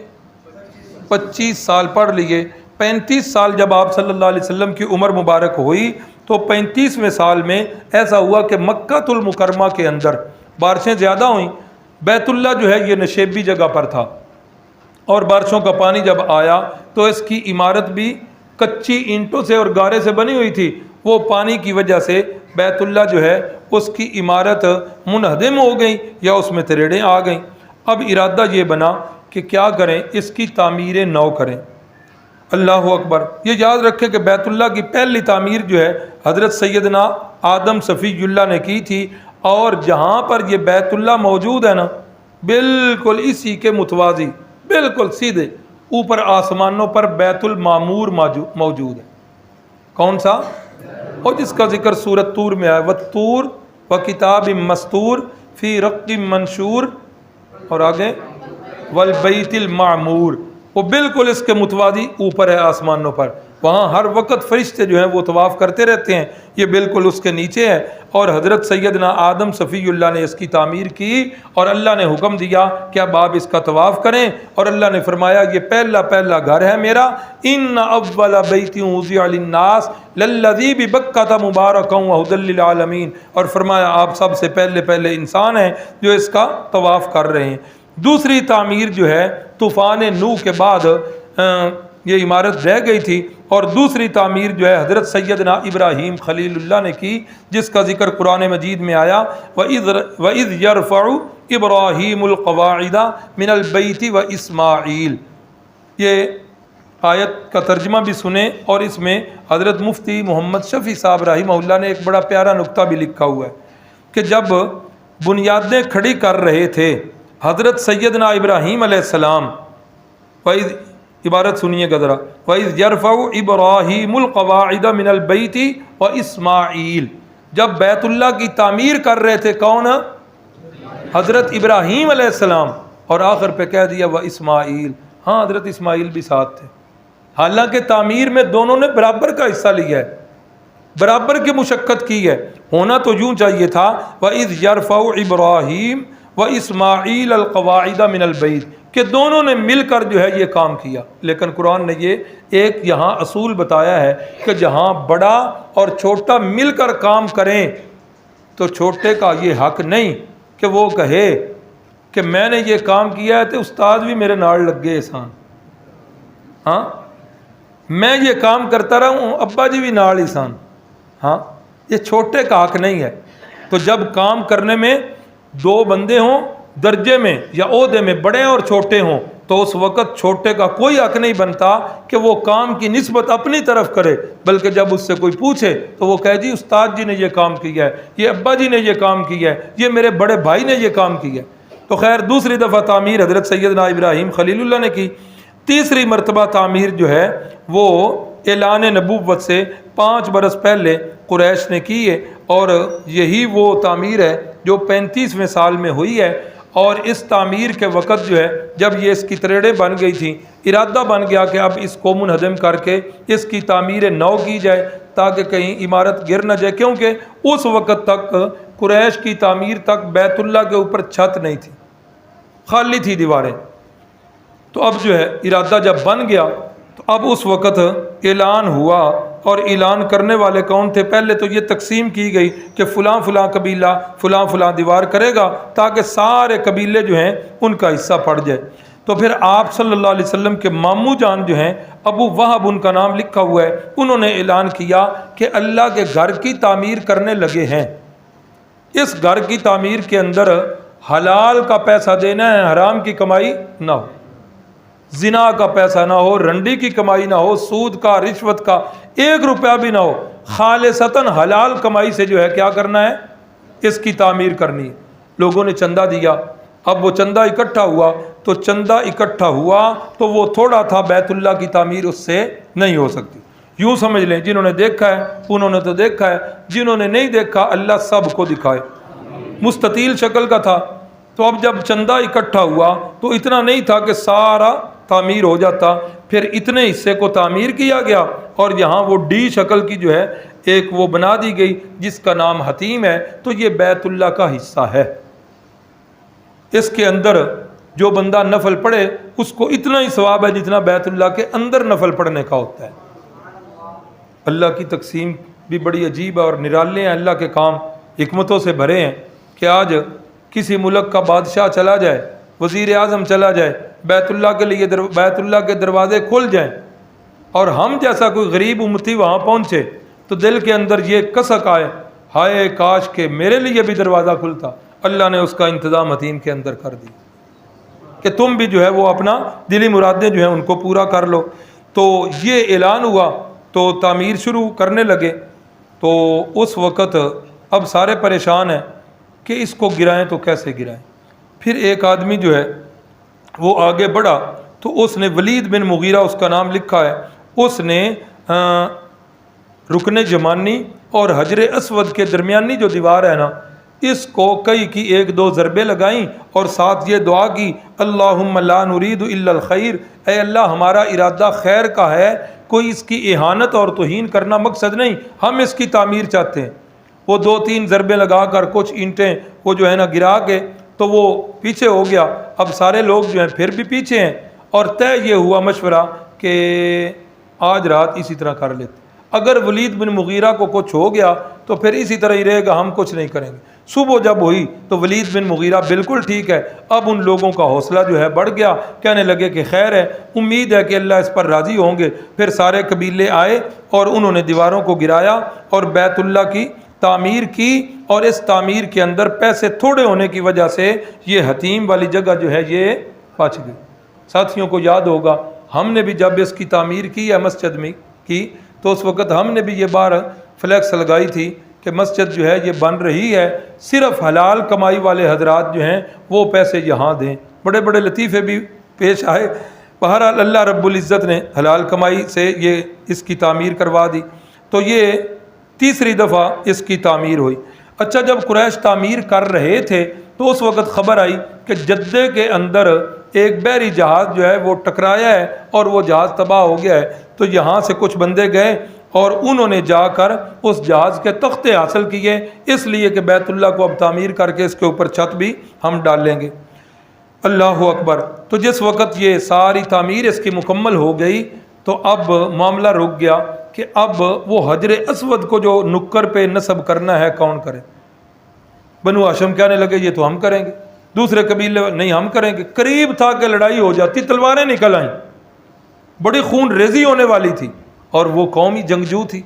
25 سال پڑھ لیے. 35 سال جب آپ صلی اللہ علیہ وسلم کی عمر مبارک ہوئی تو 35ویں سال میں ایسا ہوا کہ مکہ المکرمہ کے اندر بارشیں زیادہ ہوئیں. بیت اللہ جو ہے یہ نشیبی جگہ پر تھا اور بارشوں کا پانی جب آیا تو اس کی عمارت بھی کچی اینٹوں سے اور گارے سے بنی ہوئی تھی. وہ پانی کی وجہ سے بیت اللہ جو ہے اس کی عمارت منہدم ہو گئی یا اس میں تریڑیں آ گئیں. اب ارادہ یہ بنا کہ کیا کریں, اس کی تعمیر نو کریں. اللہ اکبر. یہ یاد رکھیں کہ بیت اللہ کی پہلی تعمیر جو ہے حضرت سیدنا آدم صفی اللہ نے کی تھی اور جہاں پر یہ بیت اللہ موجود ہے نا بالکل اسی کے متوازی بالکل سیدھے اوپر آسمانوں پر بیت المعمور موجود ہے. کون سا؟ اور جس کا ذکر سورۃ طور میں آیا والطور وکتاب مستور فی رق منشور اور آگے والبیت المعمور. وہ بالکل اس کے متوازی اوپر ہے آسمانوں پر. وہاں ہر وقت فرشتے جو ہیں وہ طواف کرتے رہتے ہیں. یہ بالکل اس کے نیچے ہے اور حضرت سیدنا آدم صفی اللہ نے اس کی تعمیر کی اور اللہ نے حکم دیا کہ اب آپ اس کا طواف کریں اور اللہ نے فرمایا یہ پہلا گھر ہے میرا. ان اول بیت وضع للناس للذی ببکۃ مبارکا وہدی للعالمین. اور فرمایا آپ سب سے پہلے انسان ہیں جو اس کا طواف کر رہے ہیں. دوسری تعمیر جو ہے طوفان نوح کے بعد یہ عمارت رہ گئی تھی اور دوسری تعمیر جو ہے حضرت سیدنا ابراہیم خلیل اللہ نے کی جس کا ذکر قرآن مجید میں آیا وَإِذْ يَرْفَعُ إِبْرَاهِيمُ الْقَوَاعِدَ مِنَ الْبَيْتِ وَإِسْمَاعِيل. یہ آیت کا ترجمہ بھی سنیں اور اس میں حضرت مفتی محمد شفیع صاحب رحمہ اللہ نے ایک بڑا پیارا نکتہ بھی لکھا ہوا ہے کہ جب بنیادیں کھڑی کر رہے تھے حضرت سیدنا ابراہیم علیہ السلام عبارت سنیے گا ذرا وَإِذْ يَرْفَعُ إِبْرَاهِيمُ الْقَوَاعِدَ مِنَ الْبَيْتِ وَإِسْمَاعِيل. جب بیت اللہ کی تعمیر کر رہے تھے کون؟ حضرت ابراہیم علیہ السلام اور آخر پہ کہہ دیا وَإِسْمَاعِيل. ہاں حضرت اسماعیل بھی ساتھ تھے. حالانکہ تعمیر میں دونوں نے برابر کا حصہ لیا ہے, برابر کی مشقت کی ہے. ہونا تو یوں چاہیے تھا وَإِذْ يَرْفَعُ إِبْرَاهِيمُ وَإِسْمَاعِيلَ الْقَوَاعِدَ مِنَ الْبَيْتِ کہ دونوں نے مل کر جو ہے یہ کام کیا. لیکن قرآن نے یہ ایک یہاں اصول بتایا ہے کہ جہاں بڑا اور چھوٹا مل کر کام کریں تو چھوٹے کا یہ حق نہیں کہ وہ کہے کہ میں نے یہ کام کیا ہے تو استاد بھی میرے نال لگ گئے احسان. ہاں میں یہ کام کرتا رہا ہوں ابا جی بھی نال احسان. ہاں یہ چھوٹے کا حق نہیں ہے. تو جب کام کرنے میں 2 بندے ہوں درجے میں یا عہدے میں بڑے اور چھوٹے ہوں تو اس وقت چھوٹے کا کوئی حق نہیں بنتا کہ وہ کام کی نسبت اپنی طرف کرے, بلکہ جب اس سے کوئی پوچھے تو وہ کہے جی استاد جی نے یہ کام کیا ہے, یہ ابا جی نے یہ کام کیا ہے, یہ میرے بڑے بھائی نے یہ کام کیا ہے. تو خیر دوسری دفعہ تعمیر حضرت سیدنا ابراہیم خلیل اللہ نے کی. تیسری مرتبہ تعمیر جو ہے وہ اعلان نبوت سے 5 برس پہلے قریش نے کی ہے اور یہی وہ تعمیر ہے جو 35ویں سال میں ہوئی ہے. اور اس تعمیر کے وقت جو ہے جب یہ اس کی تریڑیں بن گئی تھیں ارادہ بن گیا کہ اب اس کو منہدم کر کے اس کی تعمیر نو کی جائے تاکہ کہیں عمارت گر نہ جائے, کیونکہ اس وقت تک قریش کی تعمیر تک بیت اللہ کے اوپر چھت نہیں تھی. خالی تھی دیواریں۔ تو اب جو ہے ارادہ جب بن گیا تو اب اس وقت اعلان ہوا، اور اعلان کرنے والے کون تھے؟ پہلے تو یہ تقسیم کی گئی کہ فلاں فلاں قبیلہ فلاں فلاں دیوار کرے گا، تاکہ سارے قبیلے جو ہیں ان کا حصہ پڑ جائے۔ تو پھر آپ صلی اللہ علیہ وسلم کے ماموں جان جو ہیں ابو وہب، ان کا نام لکھا ہوا ہے، انہوں نے اعلان کیا کہ اللہ کے گھر کی تعمیر کرنے لگے ہیں، اس گھر کی تعمیر کے اندر حلال کا پیسہ دینا ہے، حرام کی کمائی نہ ہو، زنا کا پیسہ نہ ہو، رنڈی کی کمائی نہ ہو، سود کا، رشوت کا 1 روپیہ بھی نہ ہو، خالصتاً حلال کمائی سے جو ہے کیا کرنا ہے؟ اس کی تعمیر کرنی ہے۔ لوگوں نے چندہ دیا، اب وہ چندہ اکٹھا ہوا، تو چندہ اکٹھا ہوا تو وہ تھوڑا تھا، بیت اللہ کی تعمیر اس سے نہیں ہو سکتی۔ یوں سمجھ لیں، جنہوں نے دیکھا ہے انہوں نے تو دیکھا ہے، جنہوں نے نہیں دیکھا اللہ سب کو دکھائے۔ مستطیل شکل کا تھا، تو اب جب چندہ اکٹھا ہوا تو اتنا نہیں تھا کہ سارا تعمیر ہو جاتا، پھر اتنے حصے کو تعمیر کیا گیا، اور یہاں وہ ڈی شکل کی جو ہے ایک وہ بنا دی گئی جس کا نام حتیم ہے، تو یہ بیت اللہ کا حصہ ہے۔ اس کے اندر جو بندہ نفل پڑھے اس کو اتنا ہی ثواب ہے جتنا بیت اللہ کے اندر نفل پڑھنے کا ہوتا ہے۔ اللہ کی تقسیم بھی بڑی عجیب ہے اور نرالے ہیں، اللہ کے کام حکمتوں سے بھرے ہیں کہ آج کسی ملک کا بادشاہ چلا جائے، وزیر اعظم چلا جائے، بیت اللہ کے لیے بیت اللہ کے دروازے کھل جائیں، اور ہم جیسا کوئی غریب امتی وہاں پہنچے تو دل کے اندر یہ کسک آئے، ہائے کاش کہ میرے لیے بھی دروازہ کھلتا۔ اللہ نے اس کا انتظام حتیم کے اندر کر دی کہ تم بھی جو ہے وہ اپنا دلی مرادیں جو ہیں ان کو پورا کر لو۔ تو یہ اعلان ہوا تو تعمیر شروع کرنے لگے، تو اس وقت اب سارے پریشان ہیں کہ اس کو گرائیں تو کیسے گرائیں۔ پھر ایک آدمی جو ہے وہ آگے بڑھا، تو اس نے ولید بن مغیرہ اس کا نام لکھا ہے، اس نے رکن یمانی اور حجر اسود کے درمیانی جو دیوار ہے نا، اس کو کئی کی 1-2 ضربیں لگائیں، اور ساتھ یہ دعا کی، اللہم لا نرید الا الخیر، اے اللہ ہمارا ارادہ خیر کا ہے، کوئی اس کی اہانت اور توہین کرنا مقصد نہیں، ہم اس کی تعمیر چاہتے ہیں۔ وہ 2-3 ضربیں لگا کر کچھ اینٹیں وہ جو ہے نا گرا کے تو وہ پیچھے ہو گیا۔ اب سارے لوگ جو ہیں پھر بھی پیچھے ہیں، اور طے یہ ہوا مشورہ کہ آج رات اسی طرح کر لیتے، اگر ولید بن مغیرہ کو کچھ ہو گیا تو پھر اسی طرح ہی رہے گا، ہم کچھ نہیں کریں گے۔ صبح جب ہوئی تو ولید بن مغیرہ بالکل ٹھیک ہے، اب ان لوگوں کا حوصلہ جو ہے بڑھ گیا، کہنے لگے کہ خیر ہے، امید ہے کہ اللہ اس پر راضی ہوں گے۔ پھر سارے قبیلے آئے اور انہوں نے دیواروں کو گرایا اور بیت اللہ کی تعمیر کی، اور اس تعمیر کے اندر پیسے تھوڑے ہونے کی وجہ سے یہ حتیم والی جگہ جو ہے یہ بچ گئی۔ ساتھیوں کو یاد ہوگا ہم نے بھی جب اس کی تعمیر کی ہے مسجد میں کی، تو اس وقت ہم نے بھی یہ بار فلیکس لگائی تھی کہ مسجد جو ہے یہ بن رہی ہے، صرف حلال کمائی والے حضرات جو ہیں وہ پیسے یہاں دیں۔ بڑے بڑے لطیفے بھی پیش آئے، بہرحال اللہ رب العزت نے حلال کمائی سے یہ اس کی تعمیر کروا دی۔ تو یہ تیسری دفعہ اس کی تعمیر ہوئی۔ اچھا، جب قریش تعمیر کر رہے تھے تو اس وقت خبر آئی کہ جدے کے اندر ایک بحری جہاز جو ہے وہ ٹکرایا ہے اور وہ جہاز تباہ ہو گیا ہے۔ تو یہاں سے کچھ بندے گئے اور انہوں نے جا کر اس جہاز کے تختے حاصل کیے، اس لیے کہ بیت اللہ کو اب تعمیر کر کے اس کے اوپر چھت بھی ہم ڈال لیں گے۔ اللہ اکبر۔ تو جس وقت یہ ساری تعمیر اس کی مکمل ہو گئی تو اب معاملہ رک گیا کہ اب وہ حجر اسود کو جو نکر پہ نصب کرنا ہے کون کرے۔ بنو ہاشم کہنے لگے یہ تو ہم کریں گے، دوسرے قبیلے نہیں ہم کریں گے۔ قریب تھا کہ لڑائی ہو جاتی، تلواریں نکل آئیں، بڑی خون ریزی ہونے والی تھی، اور وہ قومی جنگجو تھی،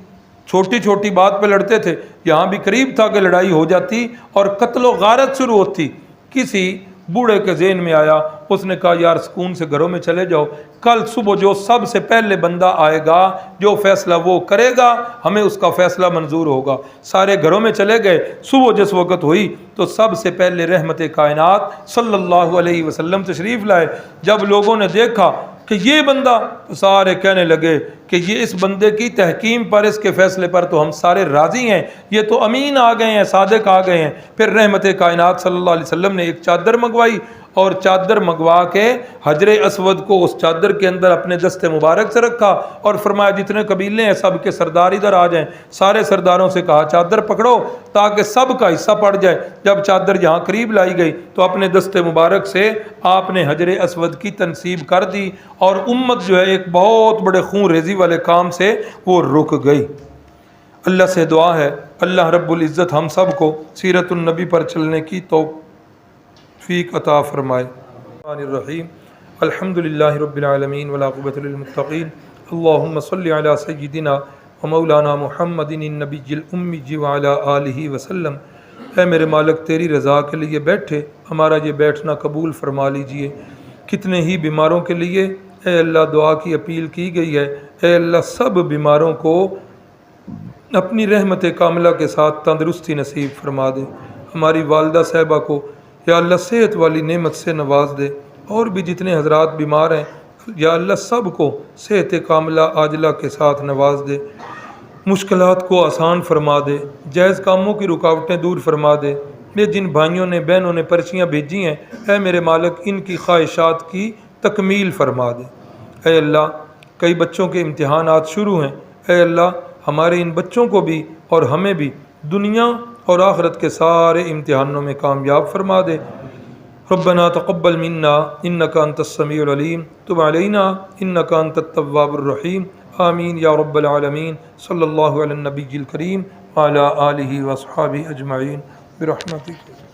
چھوٹی چھوٹی بات پہ لڑتے تھے۔ یہاں بھی قریب تھا کہ لڑائی ہو جاتی اور قتل و غارت شروع ہوتی۔ کسی بوڑھے کے ذہن میں آیا، اس نے کہا یار سکون سے گھروں میں چلے جاؤ، کل صبح جو سب سے پہلے بندہ آئے گا جو فیصلہ وہ کرے گا ہمیں اس کا فیصلہ منظور ہوگا۔ سارے گھروں میں چلے گئے۔ صبح جس وقت ہوئی تو سب سے پہلے رحمت کائنات صلی اللہ علیہ وسلم تشریف لائے۔ جب لوگوں نے دیکھا کہ یہ بندہ، تو سارے کہنے لگے کہ یہ اس بندے کی تحکیم پر، اس کے فیصلے پر تو ہم سارے راضی ہیں، یہ تو امین آ گئے ہیں، صادق آ گئے ہیں۔ پھر رحمت کائنات صلی اللہ علیہ وسلم نے ایک چادر منگوائی، اور چادر منگوا کے حجر اسود کو اس چادر کے اندر اپنے دست مبارک سے رکھا، اور فرمایا جتنے قبیلے ہیں سب کے سردار ادھر آ جائیں۔ سارے سرداروں سے کہا چادر پکڑو تاکہ سب کا حصہ پڑ جائے۔ جب چادر یہاں قریب لائی گئی تو اپنے دست مبارک سے آپ نے حجر اسود کی تنصیب کر دی، اور امت جو ہے ایک بہت بڑے خون ریزی والے کام سے وہ رک گئی۔ اللہ سے دعا ہے اللہ رب العزت ہم سب کو سیرت النبی پر چلنے کی توفیق عطا فرمائے۔ الرحمن الرحیم الحمدللہ رب العالمین والعاقبۃ للمتقین، اللہم صلی علی سیدنا و مولانا محمد النبی الامی وعلی آلہ وسلم۔ اے میرے مالک تیری رضا کے لیے بیٹھے، ہمارا یہ بیٹھنا قبول فرما لیجئے۔ کتنے ہی بیماروں کے لیے اے اللہ دعا کی اپیل کی گئی ہے، اے اللہ سب بیماروں کو اپنی رحمت کاملہ کے ساتھ تندرستی نصیب فرما دے۔ ہماری والدہ صاحبہ کو یا اللہ صحت والی نعمت سے نواز دے، اور بھی جتنے حضرات بیمار ہیں یا اللہ سب کو صحت کاملہ عاجلہ کے ساتھ نواز دے، مشکلات کو آسان فرما دے، جائز کاموں کی رکاوٹیں دور فرما دے۔ یہ جن بھائیوں نے بہنوں نے پرچیاں بھیجی ہیں اے میرے مالک ان کی خواہشات کی تکمیل فرما دے۔ اے اللہ کئی بچوں کے امتحانات شروع ہیں، اے اللہ ہمارے ان بچوں کو بھی اور ہمیں بھی دنیا اور آخرت کے سارے امتحانوں میں کامیاب فرما دے۔ ربنا تقبل منا انک انت السمیع العلیم، تب علینا انک انت التواب الرحیم، آمین یا رب العالمین۔ صلی اللہ علی النبی الکریم وعلی آلہ واصحابہ اجمعین برحمتک۔